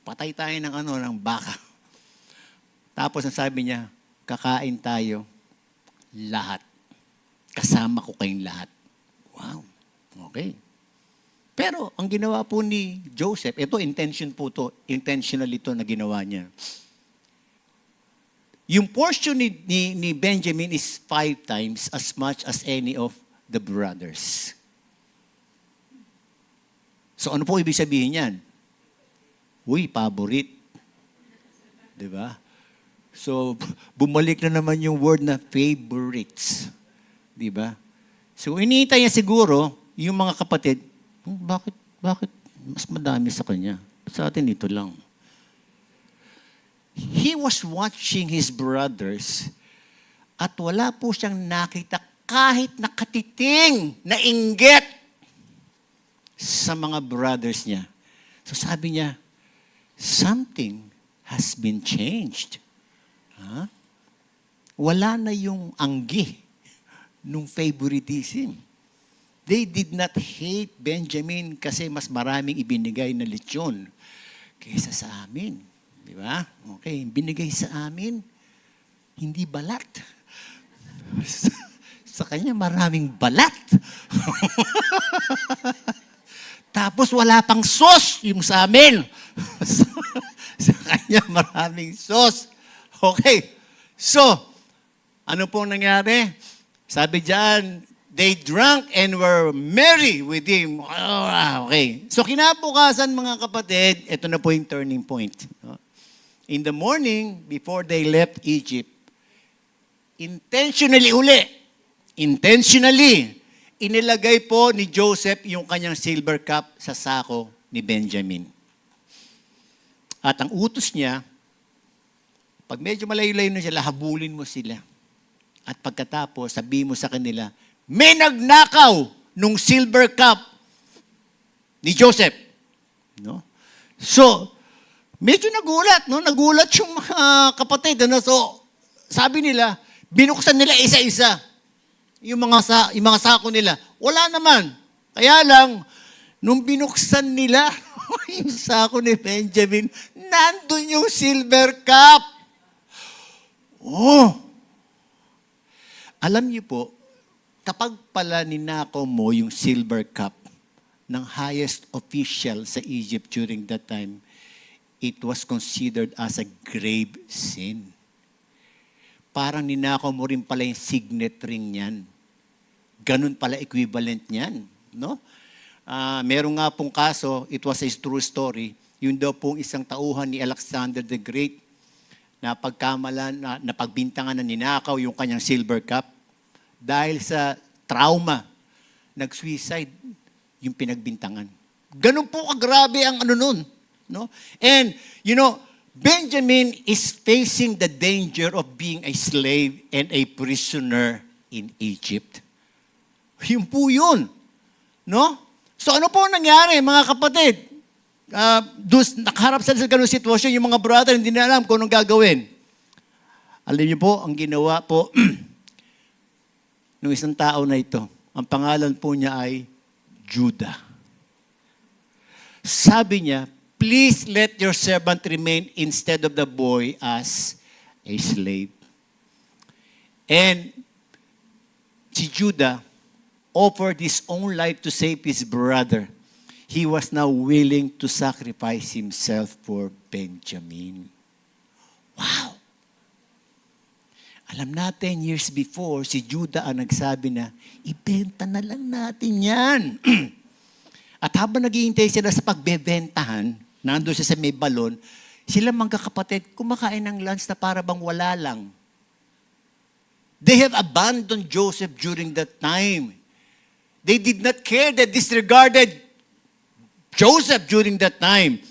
Patay tayo ng baka. Tapos ang sabi niya, kakain tayo lahat. Kasama ko kayong lahat. Wow. Okay. Pero ang ginawa po ni Joseph, ito intentional ito na ginawa niya. Yung portion ni Benjamin is 5 times as much as any of the brothers. So ano po ibig sabihin yan? Uy, paborit. Diba? So, bumalik na naman yung word na favorites. Diba? So, iniintay niya siguro, yung mga kapatid, bakit mas madami sa kanya? Sa atin ito lang. He was watching his brothers at wala po siyang nakita kahit nakatiting na inggit sa mga brothers niya. So sabi niya, something has been changed. Huh? Wala na yung anggi nung favoritism. They did not hate Benjamin kasi mas maraming ibinigay na lechon kaysa sa amin. Di ba? Okay, binigay sa amin, hindi balat. Sa kanya maraming balat. Tapos wala pang sauce yung sa amin. Sa kanya maraming sauce. Okay. So, ano pong nangyari? Sabi diyan, they drank and were merry with him. Okay. So kinabukasan mga kapatid, ito na po yung turning point. In the morning, before they left Egypt, intentionally, inilagay po ni Joseph yung kanyang silver cup sa sako ni Benjamin. At ang utos niya, pag medyo malayo-layo na sila, habulin mo sila. At pagkatapos, sabihin mo sa kanila, may nagnakaw nung silver cup ni Joseph. No? So, medyo nagulat, no? Nagulat yung mga kapatid. Ano? So, sabi nila, binuksan nila isa-isa yung mga sako nila. Wala naman. Kaya lang, nung binuksan nila yung sako ni Benjamin, nandun yung silver cup. Oh! Alam niyo po, kapag pala ninakaw mo yung silver cup ng highest official sa Egypt during that time, it was considered as a grave sin. Parang ninakaw mo rin pala yung signet ring niyan. Ganun pala equivalent niyan. No? Meron nga pong kaso, it was a true story, yun daw pong isang tauhan ni Alexander the Great na pagkamalan, na pagbintangan na ninakaw yung kanyang silver cup. Dahil sa trauma, nag-suicide yung pinagbintangan. Ganun po kagrabe ang ano nun. No? And, Benjamin is facing the danger of being a slave and a prisoner in Egypt. Yun po yun. No? So ano po nangyari, mga kapatid? Nakaharap sa ganung sitwasyon, yung mga brother, hindi na alam kung anong gagawin. Alam niyo po, ang ginawa po, ng isang tao na ito, ang pangalan po niya ay Judah. Sabi niya, please let your servant remain instead of the boy as a slave. And si Judah offered his own life to save his brother. He was now willing to sacrifice himself for Benjamin. Wow! Alam natin, years before, si Judah ang nagsabi na, ibenta na lang natin yan. At habang naghihintay sila sa pagbebentahan, nandun siya sa may balon, sila magkakapatid, kumakain ng lunch na para bang wala lang. They have abandoned Joseph during that time. They did not care, they disregarded Joseph during that time.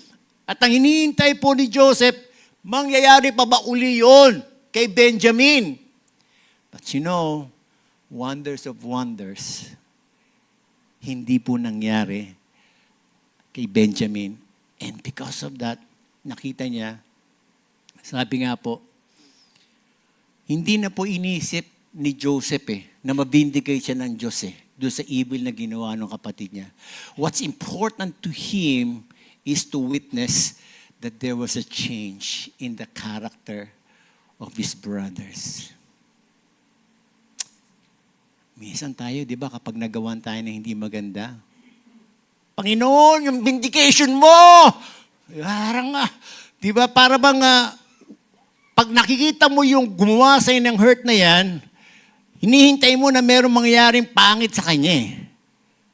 At ang hinihintay po ni Joseph, mangyayari pa ba uli yun kay Benjamin? But wonders of wonders, hindi po nangyari kay Benjamin. And because of that, nakita niya, sabi nga po, hindi na po inisip ni Joseph na mabindigay siya ng Diyos doon sa evil na ginawa ng kapatid niya. What's important to him is to witness that there was a change in the character of his brothers. Minsan tayo, di ba, kapag nagawan tayo na hindi maganda, Panginoon, yung vindication mo! Parang di ba, para bang, pag nakikita mo yung gumawa sa'yo ng hurt na yan, hinihintay mo na merong mangyaring pangit sa kanya eh.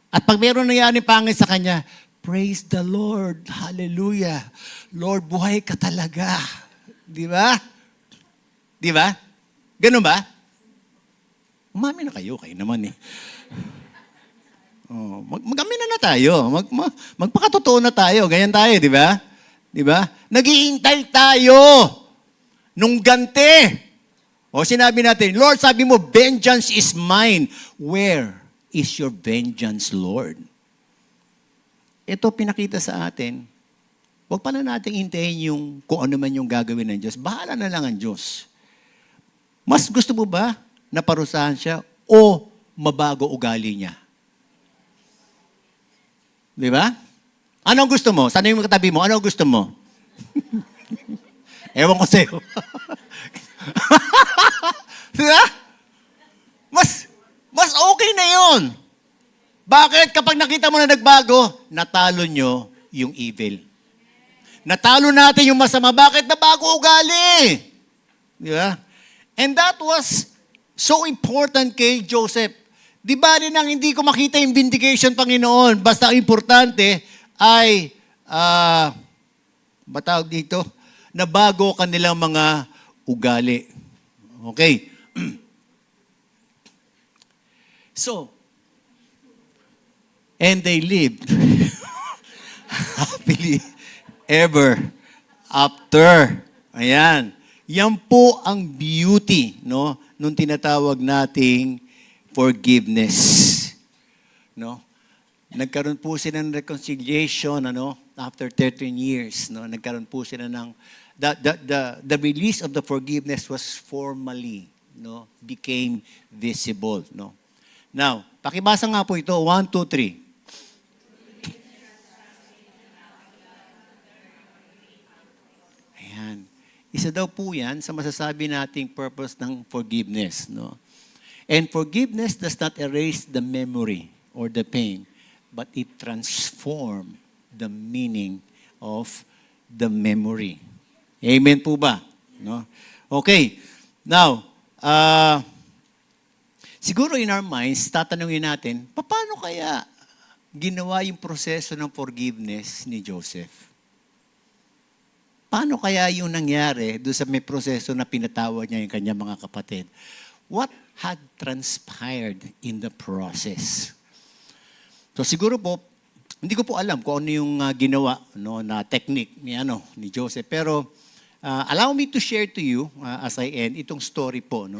At pag meron nangyaring pangit sa kanya, praise the Lord, hallelujah. Lord, buhay ka talaga. Di ba? Di ba? Ganun ba? Umami na kayo naman eh. Oh, mag-amin na tayo. Magpakatotoo na tayo. Ganyan tayo, di ba? Di ba? Naghihintay tayo nung ganti. O sinabi natin, Lord, sabi mo, vengeance is mine. Where is your vengeance, Lord? Ito pinakita sa atin, huwag pa na natin hintayin yung kung ano man yung gagawin ng Diyos. Bahala na lang ang Diyos. Mas gusto mo ba na parusahan siya o mabago ugali niya? Di ba? Anong gusto mo? Sana yung katabi mo, anong gusto mo? Ewan ko sa'yo. Diba? Mas okay na yun. Bakit? Kapag nakita mo na nagbago, natalo nyo yung evil. Natalo natin yung masama. Bakit? Nabago ugali. Di ba? And that was so important kay Joseph. Di ba rin ang hindi ko makita yung vindication, Panginoon? Basta ang importante ay, batawag dito, nabago kanilang mga ugali. Okay. So, and they lived happily ever after. Ayan. Yan po ang beauty, no, nung tinatawag nating forgiveness. No? Nagkaroon po sila ng reconciliation, after 13 years, no? Nagkaroon po sila ng the release of the forgiveness was formally, no, became visible, no. Now, pakibasa nga po ito, 1, 2, 3. Ayan. Isa daw po yan sa masasabi nating purpose ng forgiveness, no. And forgiveness does not erase the memory or the pain, but it transforms the meaning of the memory. Amen po ba? No? Okay. Now, siguro in our minds, tatanungin natin, paano kaya ginawa yung proseso ng forgiveness ni Joseph? Paano kaya yung nangyari doon sa may proseso na pinatawad niya yung kanyang mga kapatid? What had transpired in the process? So siguro po, hindi ko po alam kung ano yung ginawa, no, na technique ni Joseph. Pero allow me to share to you, as I end, itong story po. No?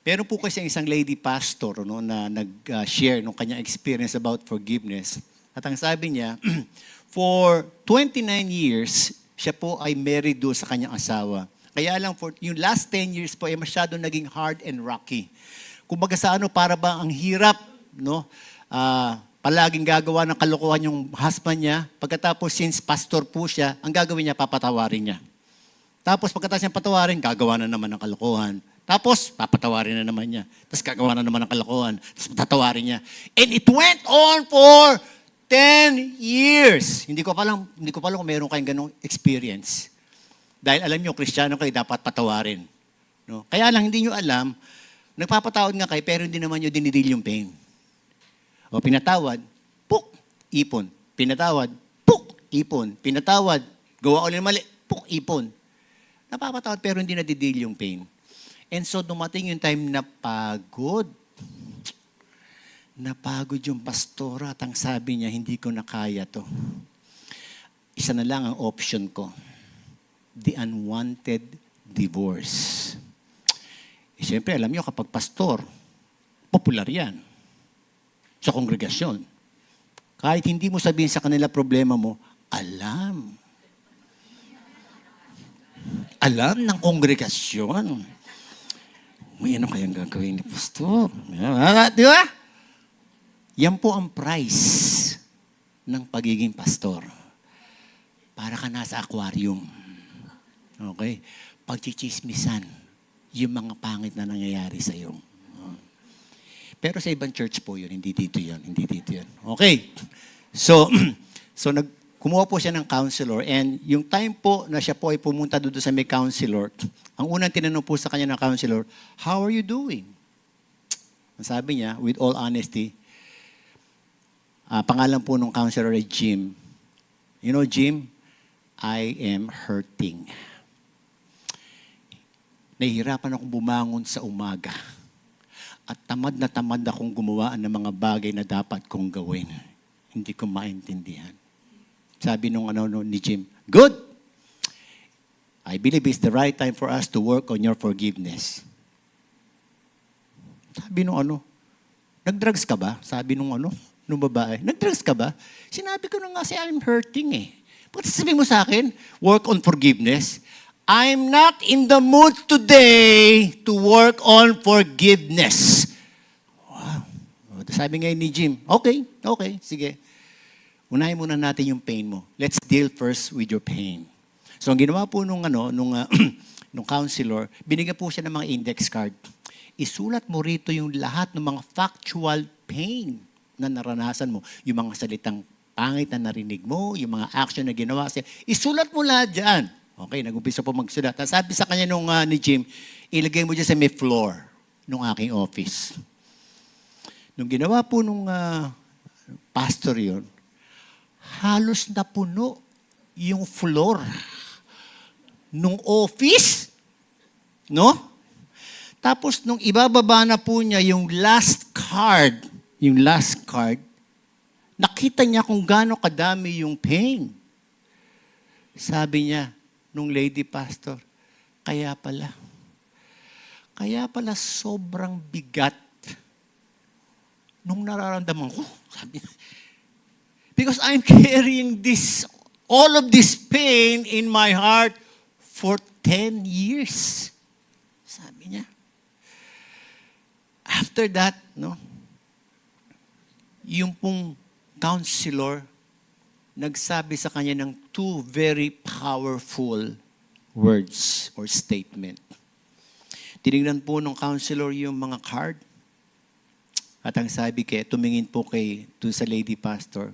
Meron po kasi isang lady pastor, no, na nag-share ng kanyang experience about forgiveness. At ang sabi niya, for 29 years, siya po ay married doon sa kanyang asawa. Kaya lang, for yung last 10 years po, ay masyado naging hard and rocky. Kumbaga sa para ba ang hirap, no? Palaging gagawa ng kalokohan yung husband niya. Pagkatapos, since pastor po siya, ang gagawin niya, papatawarin niya. Tapos pagkatapos niya patawarin, gagawa na naman ng kalokohan. Tapos, papatawarin na naman niya. Tapos gagawa na naman ng kalokohan. Tapos tatawarin niya. And it went on for 10 years. Hindi ko pa lang kung meron kayong ganong experience. Dahil alam niyo, Kristiyano kayo, dapat patawarin. No? Kaya lang, hindi niyo alam, nagpapatawad nga kayo, pero hindi naman niyo dinidil yung pain. O pinatawad, puk, ipon. Pinatawad, puk, ipon. Pinatawad, gawa ulit mali, puk, ipon. Napapatawad, pero hindi nadidil yung pain. And so, dumating yung time na pagod. Napagod yung pastora at ang sabi niya, hindi ko na kaya to. Isa na lang ang option ko. The unwanted divorce. Siyempre, alam niyo, kapag pastor, popular yan sa kongregasyon. Kahit hindi mo sabihin sa kanila problema mo, alam. Alam ng kongregasyon. May ano kayang gagawin ni pastor? Di ba? Yan po ang price ng pagiging pastor. Para ka nasa aquarium. Okay? Pagchichismisan yung mga pangit na nangyayari sa iyo. Pero sa ibang church po yun, hindi dito yun. Okay. So, kumuha po siya ng counselor and yung time po na siya po ay pumunta doon sa may counselor, ang unang tinanong po sa kanya ng counselor, how are you doing? Ang sabi niya, with all honesty, pangalan po ng counselor ay Jim. You know, Jim, I am hurting. Nahihirapan akong bumangon sa umaga. At tamad na tamad akong gumawa ng mga bagay na dapat kong gawin. Hindi ko maintindihan. Sabi ni Jim, good! I believe it's the right time for us to work on your forgiveness. Sabi nag-drugs ka ba? Sabi nung babae, nag-drugs ka ba? Sinabi ko na nga I'm hurting eh. Bakit sasabihin mo sa akin, work on forgiveness? I'm not in the mood today to work on forgiveness. Wow. Sabi nga ni Jim, okay, sige. Unahin muna natin yung pain mo. Let's deal first with your pain. So ang ginawa po nung counselor, binigyan po siya ng mga index card. Isulat mo rito yung lahat ng mga factual pain na naranasan mo. Yung mga salitang pangit na narinig mo, yung mga action na ginawa siya. Isulat mo lahat dyan. Okay, nag-umpisa po magsulat. Sabi sa kanya ni Jim, ilagay mo dyan sa may floor ng aking office. Nung ginawa po nung pastor yon, halos napuno yung floor nung office. No? Tapos nung ibababa na po niya yung last card, nakita niya kung gaano kadami yung pain. Sabi niya, nung lady pastor, kaya pala sobrang bigat nung nararamdaman ko. Sabi niya, because I'm carrying all of this pain in my heart for 10 years. Sabi niya. After that, yung pong counselor, nagsabi sa kanya ng 2 very powerful words or statement. Tinignan po ng counselor yung mga card. At ang sabi tumingin po dun sa lady pastor.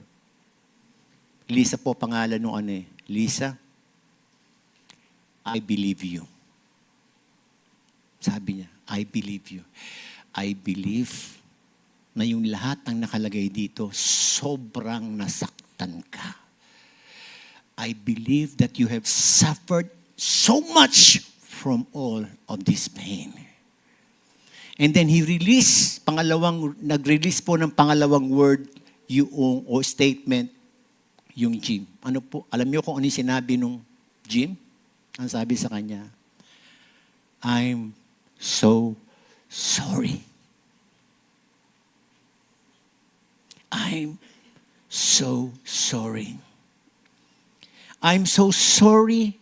Lisa po pangalan nung Lisa, I believe you. Sabi niya, I believe you. I believe na yung lahat ng nakalagay dito, sobrang nasaktan ka. I believe that you have suffered so much from all of this pain. And then he nag-release po ng pangalawang word o statement, yung Jim. Ano po, alam niyo kung ano yung sinabi nung Jim? Ang sabi sa kanya, I'm so sorry. I'm so sorry. I'm so sorry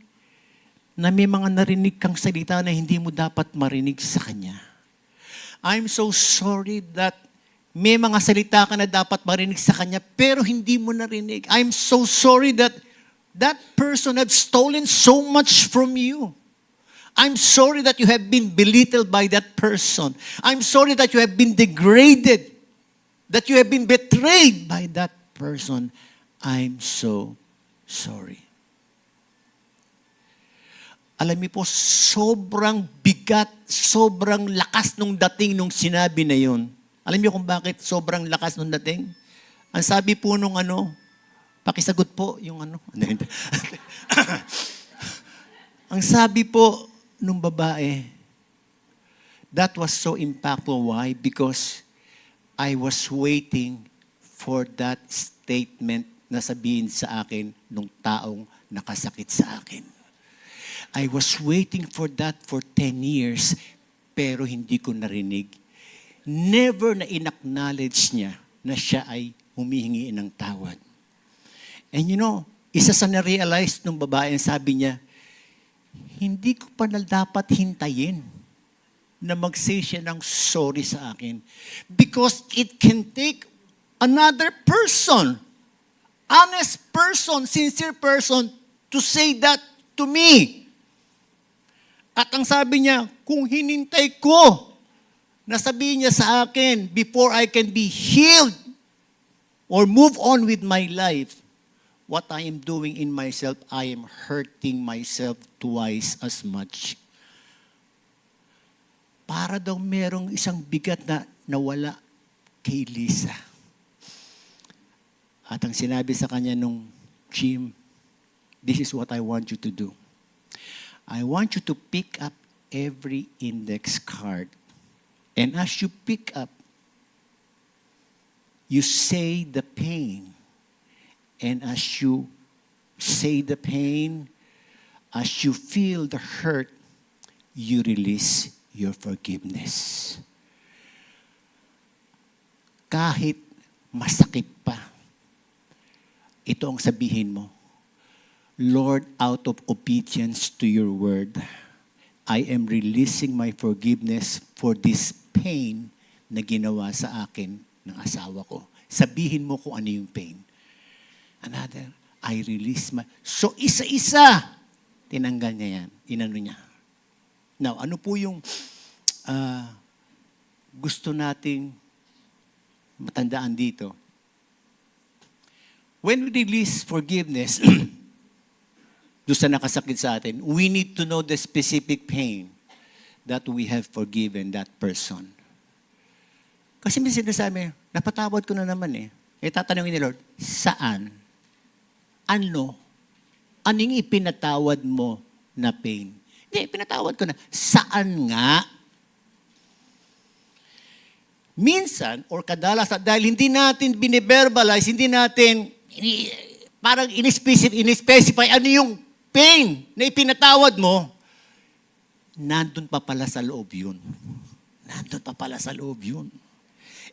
na may mga narinig kang salita na hindi mo dapat marinig sa kanya. I'm so sorry that may mga salita ka na dapat marinig sa kanya pero hindi mo narinig. I'm so sorry that that person had stolen so much from you. I'm sorry that you have been belittled by that person. I'm sorry that you have been degraded, that you have been betrayed by that person. I'm so sorry. Alam niyo po, sobrang bigat, sobrang lakas nung dating nung sinabi na yun. Alam niyo kung bakit sobrang lakas nung dating? Ang sabi po nung pakisagot po yung Ang sabi po nung babae, that was so impactful. Why? Because I was waiting for that statement na sabihin sa akin nung taong nakasakit sa akin. I was waiting for that for 10 years, pero hindi ko narinig. Never na in-acknowledge niya na siya ay humihingi ng tawad. And isa sa na-realize ng babae, sabi niya, hindi ko pa na dapat hintayin na mag-say siya ng sorry sa akin. Because it can take another person, honest person, sincere person, to say that to me. At ang sabi niya, kung hinintay ko na sabihin niya sa akin before I can be healed, or move on with my life, what I am doing in myself, I am hurting myself twice as much. Para daw merong isang bigat na nawala kay Lisa. At ang sinabi sa kanya nung Jim, this is what I want you to do. I want you to pick up every index card. And as you pick up, you say the pain. And as you say the pain, as you feel the hurt, you release your forgiveness. Kahit masakit pa, ito ang sabihin mo, Lord, out of obedience to your word, I am releasing my forgiveness for this pain na ginawa sa akin ng asawa ko. Sabihin mo kung ano yung pain. Another, I release my... So, isa-isa, tinanggal niya yan. Inano niya. Now, ano po yung gusto nating matandaan dito? When we release forgiveness, doon sa nakasakit sa atin, we need to know the specific pain that we have forgiven that person. Kasi may sinasabi, napatawad ko na naman eh. Eh tatanungin ni Lord, saan? Ano? Anong ipinatawad mo na pain? Hindi, pinatawad ko na. Saan nga? Minsan, or kadalasan, dahil hindi natin biniverbalize, hindi natin parang in-specify ano yung pain na ipinatawad mo, nandun pa pala sa loob yun. Nandun pa pala sa loob yun.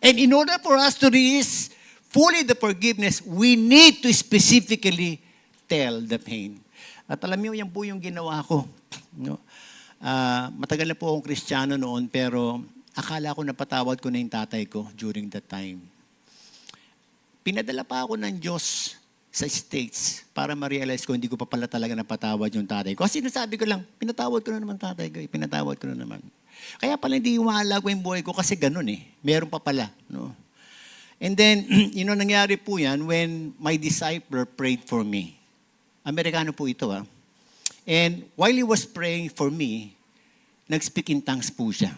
And in order for us to release fully the forgiveness, we need to specifically tell the pain. At alam niyo, yan po yung ginawa ko. No? Matagal na po akong Kristiyano noon, pero akala ko napatawad ko na yung tatay ko during that time. Pinadala pa ako ng Diyos sa States para ma-realize ko hindi ko pa pala talaga napatawad yung tatay ko. Kasi sinasabi ko lang, pinatawad ko na naman tatay ko, pinatawad ko na naman. Kaya pala hindi umahalaga yung buhay ko kasi ganun eh. Meron pa pala. No? And then, nangyari po yan when my disciple prayed for me. Amerikano po ito And while he was praying for me, nag-speak in tongues po siya.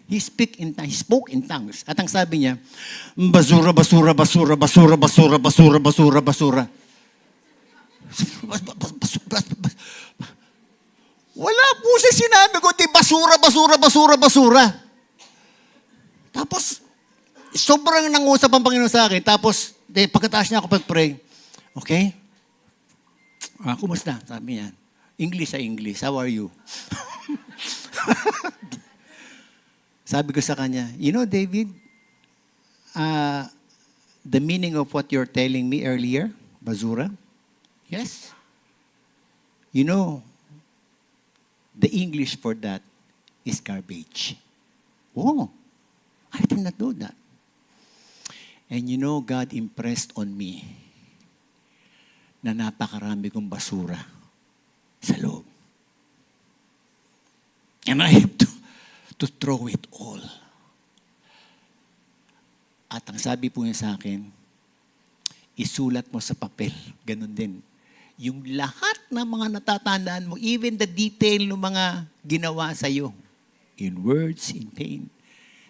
He spoke in tongues. At ang sabi niya, basura, basura, basura, basura, basura, basura, basura, basura. Wala po siya sinabi ko, di basura, basura, basura, basura. Tapos, sobrang nangusap ang Panginoon sa akin. Tapos, pagkataas niya ako pag-pray, okay? Kumusta? Sabi niya, English sa English, how are you? Sabi ko sa kanya, David, the meaning of what you're telling me earlier, basura, yes. The English for that is garbage. Oh, I did not know that. And God impressed on me na napakarami kong basura sa loob. And I have to throw it all. At ang sabi po niya sa akin, isulat mo sa papel. Ganun din. Yung lahat ng mga natatandaan mo, even the detail ng mga ginawa sa iyo, in words, in pain.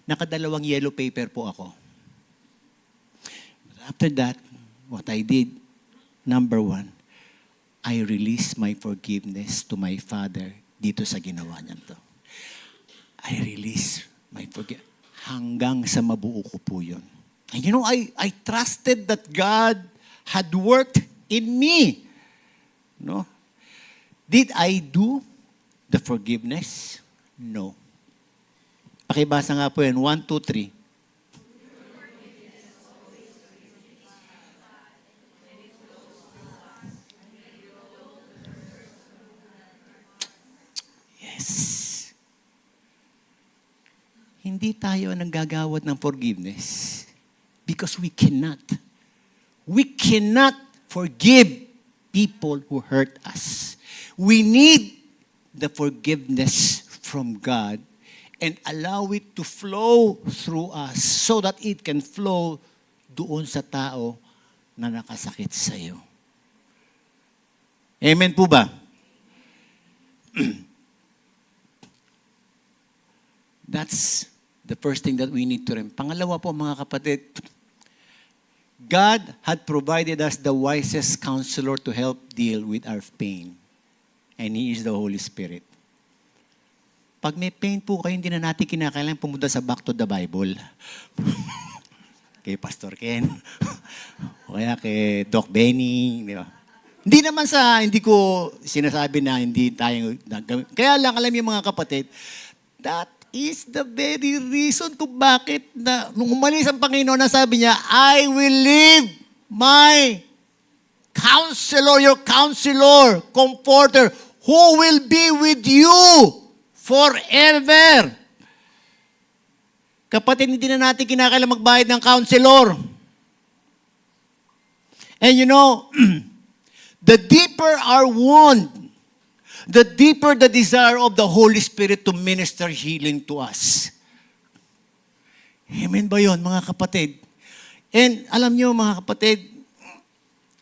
Nakadalawang yellow paper po ako. After that, what I did, number 1, I released my forgiveness to my father dito sa ginawa niya to. I release my forgiveness. Hanggang sa mabuo ko po yun. And I trusted that God had worked in me. No? Did I do the forgiveness? No. Pakibasa nga po yun. 1, 2, 3. Hindi tayo nanggagawad ng forgiveness because we cannot. We cannot forgive people who hurt us. We need the forgiveness from God and allow it to flow through us so that it can flow doon sa tao na nakasakit sa iyo. Amen po ba? That's the first thing that we need to remember. Pangalawa po mga kapatid, God had provided us the wisest counselor to help deal with our pain. And He is the Holy Spirit. Pag may pain po kayo, hindi na natin kinakailangan pumunta sa Back to the Bible. Kay Pastor Ken. O kaya kay Doc Benny. Di ba? Hindi ko sinasabi na hindi tayo nagawin. Kaya lang, alam niyo mga kapatid, that is the very reason kung bakit na, nung umalis ang Panginoon, na sabi niya, I will leave my counselor, your counselor, comforter, who will be with you forever. Kapatid, hindi na natin kinakailangan magbayad ng counselor. And you know, the deeper our wound, the deeper the desire of the Holy Spirit to minister healing to us. Amen ba yun, mga kapatid? And alam nyo, mga kapatid,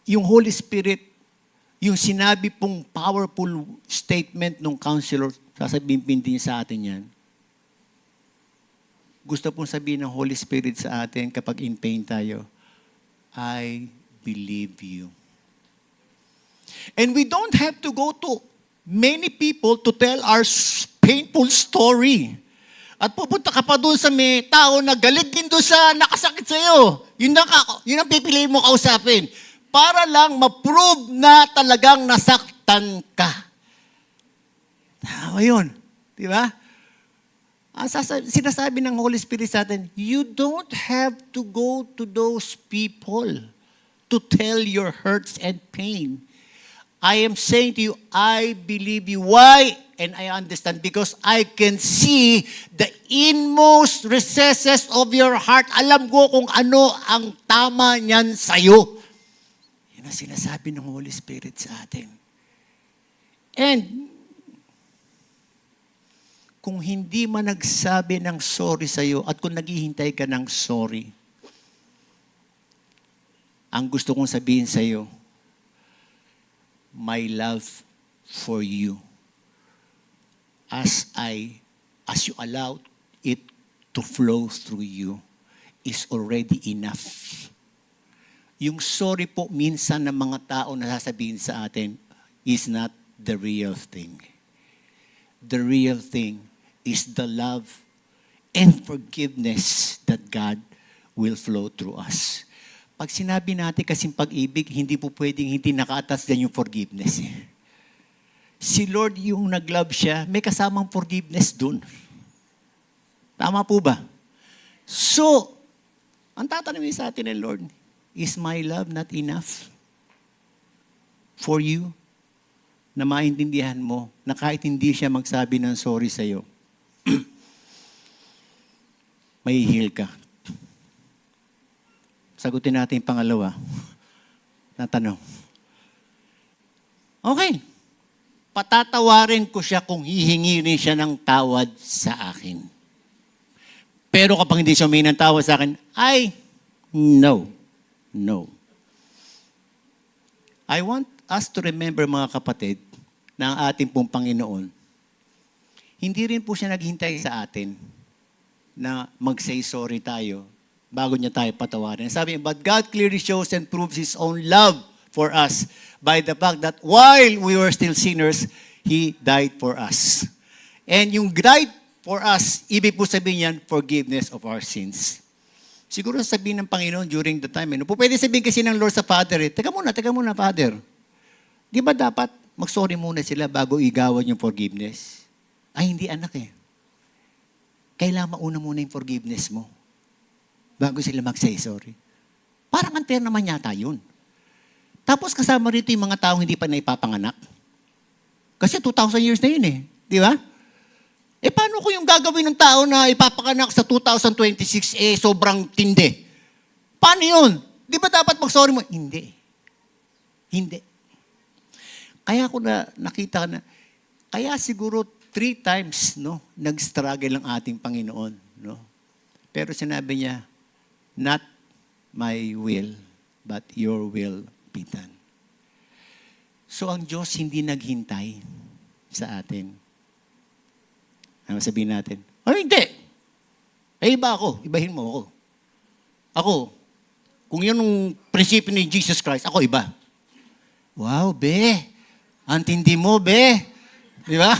yung Holy Spirit, yung sinabi pong powerful statement ng counselor, sasabihin din sa atin yan. Gusto pong sabihin ng Holy Spirit sa atin kapag in pain tayo, I believe you. And we don't have to go to many people to tell our painful story. At pupunta ka pa doon sa may tao na galit din doon sa nakasakit sa'yo. Yun ang pipiliin mo kausapin. Para lang ma-prove na talagang nasaktan ka. Tama yun. Di ba? Sinasabi ng Holy Spirit sa atin, you don't have to go to those people to tell your hurts and pain. I am saying to you, I believe you. Why? And I understand because I can see the inmost recesses of your heart. Alam ko kung ano ang tama niyan sa'yo. Yan ang sinasabi ng Holy Spirit sa atin. And kung hindi man nagsabi ng sorry sa'yo at kung naghihintay ka ng sorry, ang gusto kong sabihin sa'yo, my love for you as you allow it to flow through you is already enough. Yung sorry po minsan ng mga tao na sasabihin sa atin is not the real thing. The real thing is the love and forgiveness that God will flow through us. Pag sinabi natin kasing pag-ibig, hindi po pwedeng hindi nakaatas din yung forgiveness. Si Lord yung nag-love siya, may kasamang forgiveness dun. Tama po ba? So, ang tatanungin sa atin ng Lord, is my love not enough for you? Na maintindihan mo na kahit hindi siya magsabi ng sorry sa'yo, may heal ka. Sagutin natin yung pangalawa na tanong. Okay. Patatawarin ko siya kung hihingi rin siya ng tawad sa akin. Pero kapag hindi siya humingi ng tawad sa akin, no. No. I want us to remember, mga kapatid, na ang ating pong Panginoon, hindi rin po siya naghintay sa atin na mag-say sorry tayo bago niya tayo patawarin. Sabi niya, but God clearly shows and proves His own love for us by the fact that while we were still sinners, He died for us. And yung died for us, ibig po sabihin yan, forgiveness of our sins. Siguro sabihin ng Panginoon during the time, pwede sabihin kasi ng Lord sa Father, teka muna, Father. Di ba dapat mag-sorry muna sila bago igawan yung forgiveness? Ay, hindi anak eh. Kailangan mauna muna yung forgiveness mo bago sila mag-say sorry. Parang unfair naman yata yun. Tapos kasama rito yung mga taong hindi pa naipapanganak. Kasi 2,000 years na yun eh. Di ba? Paano ko yung gagawin ng tao na ipapanganak sa 2026 sobrang tindi? Paano yun? Di ba dapat mag-sorry mo? Hindi. Hindi. Kaya ko nakita na, kaya siguro 3 times nag-struggle ang ating Panginoon. No? Pero sinabi niya, not my will, but your will be done. So ang Diyos hindi naghintay sa atin. Ano sabihin natin? Ay, hindi. Ay, iba ako. Ibahin mo ako. Ako, kung yun ang prinsipyo ni Jesus Christ, ako iba. Wow, be. Antindi mo, be. Di ba?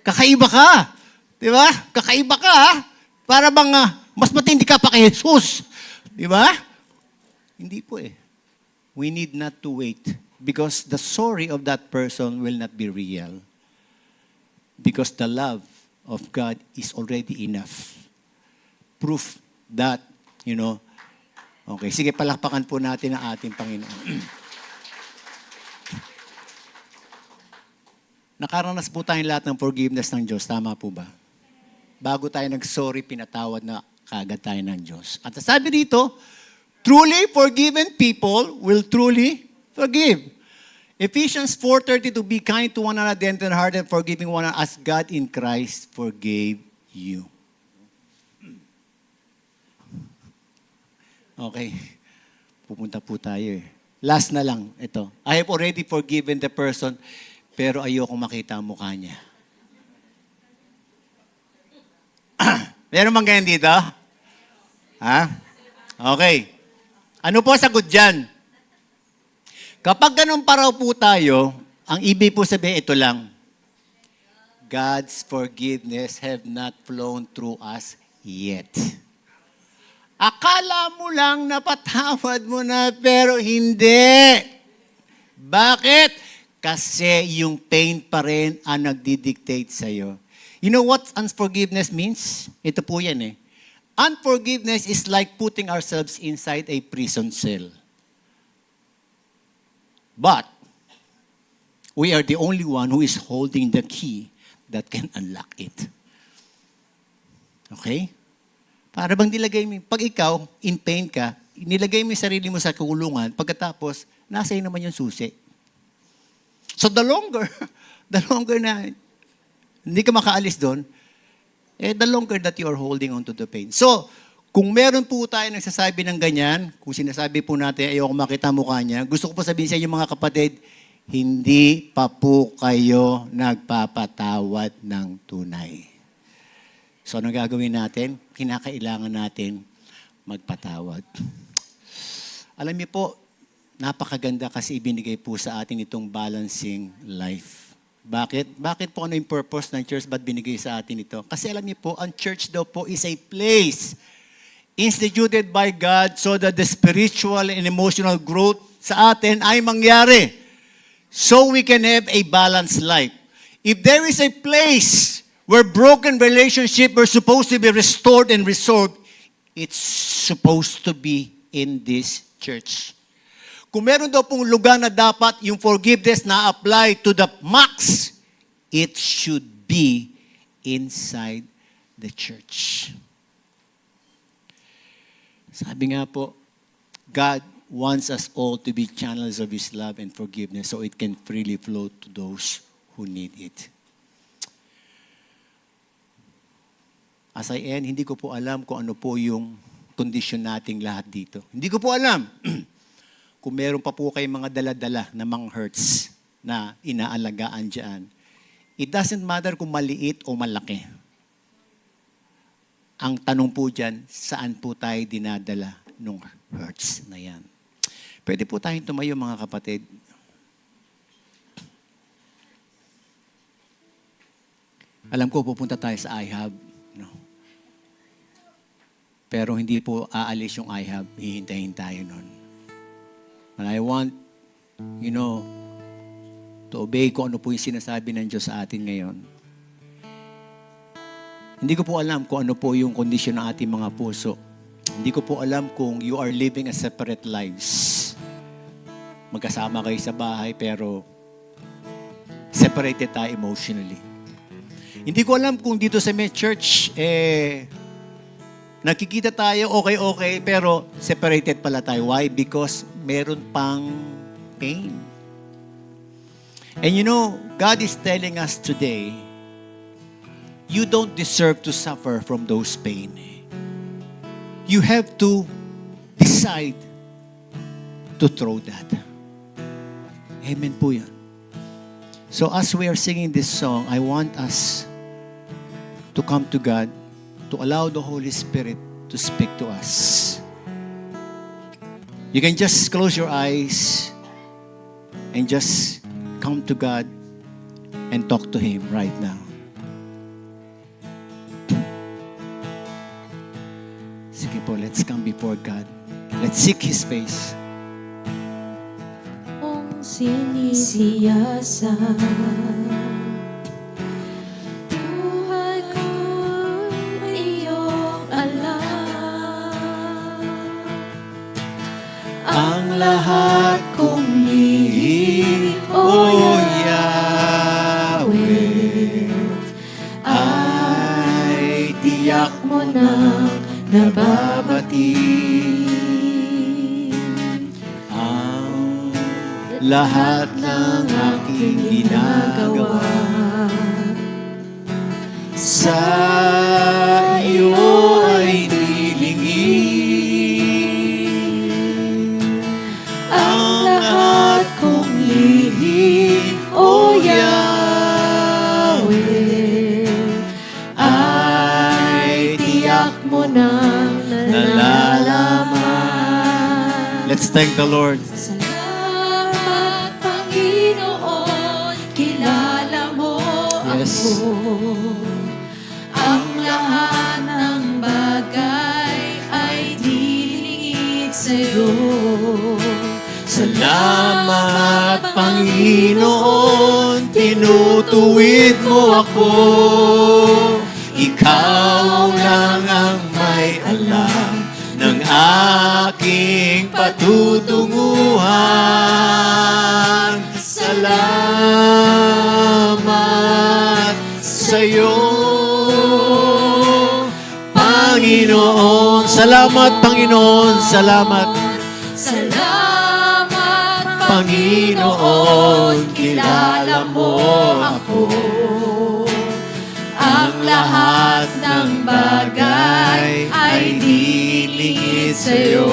Kakaiba ka. Di ba? Kakaiba ka, ha? Para bang mas matindi ka pa kay Jesus. Di ba? Hindi po eh. We need not to wait because the sorry of that person will not be real. Because the love of God is already enough. Proof that, okay, sige, palakpakan po natin ang ating Panginoon. Nakaranas po tayong lahat ng forgiveness ng Diyos. Tama po ba? Bago tayo nag-sorry, pinatawad na kaagad tayo ng Diyos. At sabi dito, truly forgiven people will truly forgive. Ephesians 4:32, be kind to one another, tender-hearted, forgiving one another as God in Christ forgave you. Okay. Pupunta po tayo eh. Last na lang, ito. I have already forgiven the person, pero ayokong makita ang mukha niya. Meron bang ganyan dito? Ha? Okay. Ano po sagot dyan? Kapag ganun pa raw po tayo, ang ibig po sabihin ito lang, God's forgiveness have not flown through us yet. Akala mo lang napatawad mo na, pero hindi. Bakit? Kasi yung pain pa rin ang nagdidictate sa'yo. You know what unforgiveness means? Ito po yan eh. Unforgiveness is like putting ourselves inside a prison cell. But, we are the only one who is holding the key that can unlock it. Okay? Para bang nilagay mo, pag ikaw, in pain ka, nilagay mo yung sarili mo sa kulungan, pagkatapos, nasa iyo naman yung susi. So the longer na hindi ka makaalis doon, the longer that you are holding on to the pain. So, kung meron po tayo nagsasabi ng ganyan, kung sinasabi po natin, ayoko makita mukha niya, gusto ko po sabihin sa inyo mga kapatid, hindi pa po kayo nagpapatawad ng tunay. So, anong gagawin natin? Kinakailangan natin magpatawad. Alam niyo po, napakaganda kasi ibinigay po sa atin itong balancing life. Bakit? Bakit po ano yung purpose ng church? Ba't binigay sa atin ito? Kasi alam niyo po, ang church daw po is a place instituted by God so that the spiritual and emotional growth sa atin ay mangyari. So we can have a balanced life. If there is a place where broken relationship are supposed to be restored and resolved, it's supposed to be in this church. Kung meron daw pong lugar na dapat yung forgiveness na apply to the max, it should be inside the church. Sabi nga po, God wants us all to be channels of His love and forgiveness so it can freely flow to those who need it. As I end, hindi ko po alam kung ano po yung kondisyon nating lahat dito. Hindi ko po alam kung meron pa po kayong mga dala-dala na mga hurts na inaalagaan dyan. It doesn't matter kung maliit o malaki. Ang tanong po dyan, saan po tayo dinadala nung hurts na yan? Pwede po tayong tumayo mga kapatid. Alam ko, pupunta tayo sa IHAB. No? Pero hindi po aalis yung IHAB. Hihintayin tayo nun. And I want, to obey kung ano po yung sinasabi ng Diyos sa atin ngayon. Hindi ko po alam kung ano po yung kondisyon ng ating mga puso. Hindi ko po alam kung you are living a separate lives. Magkasama kayo sa bahay pero separated tayo emotionally. Hindi ko alam kung dito sa may church, nakikita tayo okay, pero separated pala tayo. Why? Because meron pang pain. And God is telling us today, you don't deserve to suffer from those pain. you have to decide to throw that. Amen po yan. So as we are singing this song, I want us to come to God, to allow the Holy Spirit to speak to us. You can just close your eyes and just come to God and talk to Him right now. Sige po, let's come before God. Let's seek His face. Kung sinisiyasa buhay ko'y iyong alam. Ang lahat kong lihim, O Yahweh, ay tiyak mo na nababati. Ang lahat ng aking ginagawa sa iyo ay nilingin. Ang lahat kong lihim, O Yahweh, ay tiyak mo nang nalalaman. Let's thank the Lord. Salamat, Panginoon, kilala mo Yes. ako. Ang lahat ng bagay ay dilingid sa'yo. Salamat, Panginoon, tinutuwid mo ako. Ikaw lang ang may alam ng aking patutunguhan. Salamat sa'yo, Panginoon. Salamat, Panginoon. Salamat, Salamat, Panginoon, kilala mo ako. Ang lahat ng bagay ay dilingid sa'yo.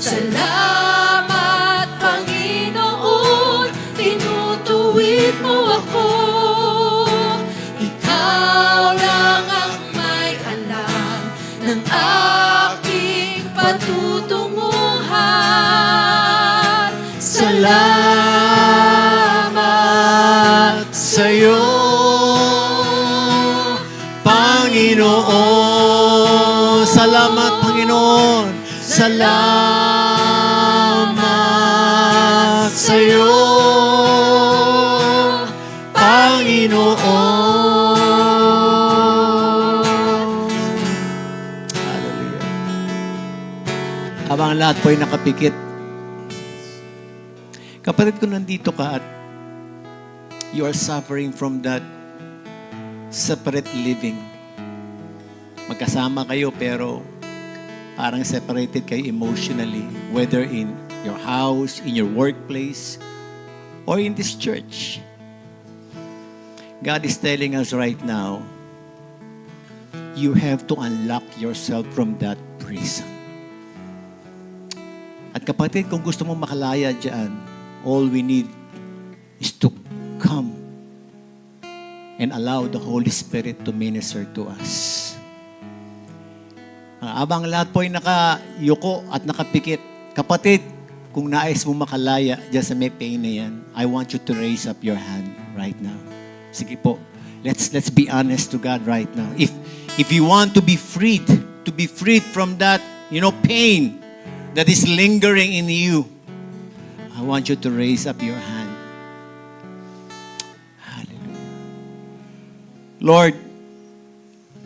Salamat, Panginoon, tinutuwid mo ako. Ikaw lang ang may alam ng aking patutunguhan. Salamat sa'yo, Panginoon. Salamat, Panginoon. Salamat sa'yo, Panginoon. Hallelujah. Habang lahat po ay nakapikit, kapatid ko, nandito ka at you are suffering from that separate living. Magkasama kayo pero parang separated kayo emotionally, whether in your house, in your workplace, or in this church. God is telling us right now, you have to unlock yourself from that prison. At kapatid, kung gusto mong makalaya dyan, all we need is to come and allow the Holy Spirit to minister to us. Abang lahat po ay nakayuko at nakapikit, kapatid, kung nais mo makalaya dyan sa may pain na yan, I want you to raise up your hand right now. Sige po, let's be honest to God right now. If you want to be freed from that, pain that is lingering in you, I want you to raise up your hand. Hallelujah. Lord,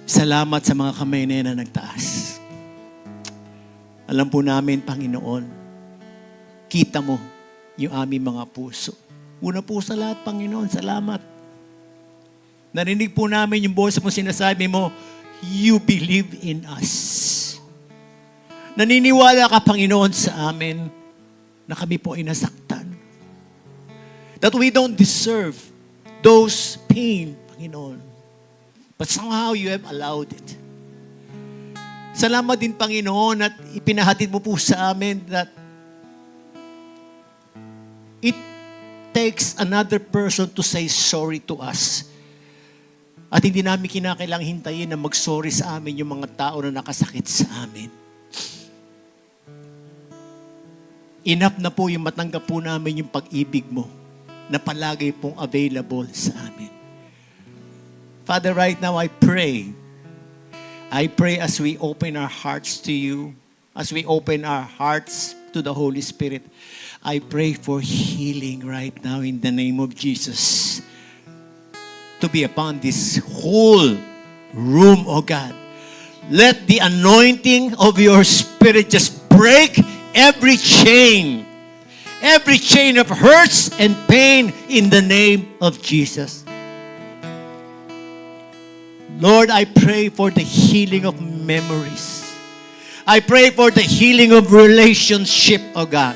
salamat sa mga kamay na yan na nagtaas. Alam po namin, Panginoon, kita mo yung aming mga puso. Una po sa lahat, Panginoon, salamat. Narinig po namin yung boses mo, sinasabi mo, you believe in us. Naniniwala ka, Panginoon, sa amin na kami po ay nasaktan. That we don't deserve those pain, Panginoon. But somehow you have allowed it. Salamat din, Panginoon, at ipinahatid mo po sa amin that it takes another person to say sorry to us. At hindi namin kinakailang hintayin na mag-sorry sa amin yung mga tao na nakasakit sa amin. Enough na po yung matanggap po namin yung pag-ibig mo na palagi pong available sa amin. Father, right now I pray as we open our hearts to you, as we open our hearts to the Holy Spirit, I pray for healing right now in the name of Jesus to be upon this whole room, oh God. Let the anointing of your Spirit just break every chain of hurts and pain in the name of Jesus. Lord, I pray for the healing of memories. I pray for the healing of relationship, oh God.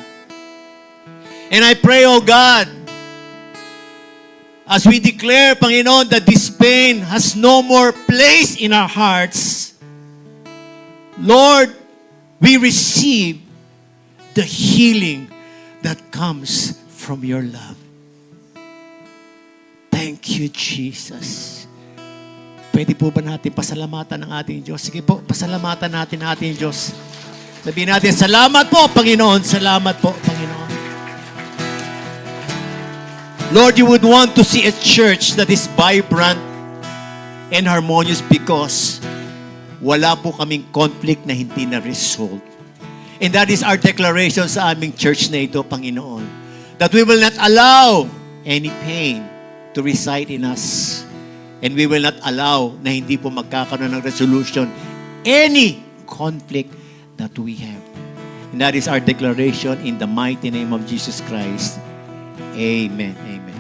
And I pray, oh God, as we declare, Panginoon, that this pain has no more place in our hearts, Lord, we receive the healing that comes from your love. Thank you, Jesus. Pwede po ba natin pasalamatan ng ating Diyos? Sige po, pasalamatan natin ang ating Diyos. Sabihin natin, salamat po, Panginoon. Salamat po, Panginoon. Lord, you would want to see a church that is vibrant and harmonious because wala po kaming conflict na hindi na-resolve. And that is our declaration sa aming church na ito, Panginoon. That we will not allow any pain to reside in us. And we will not allow na hindi po magkakaroon ng resolution any conflict that we have. And that is our declaration in the mighty name of Jesus Christ. Amen. Amen.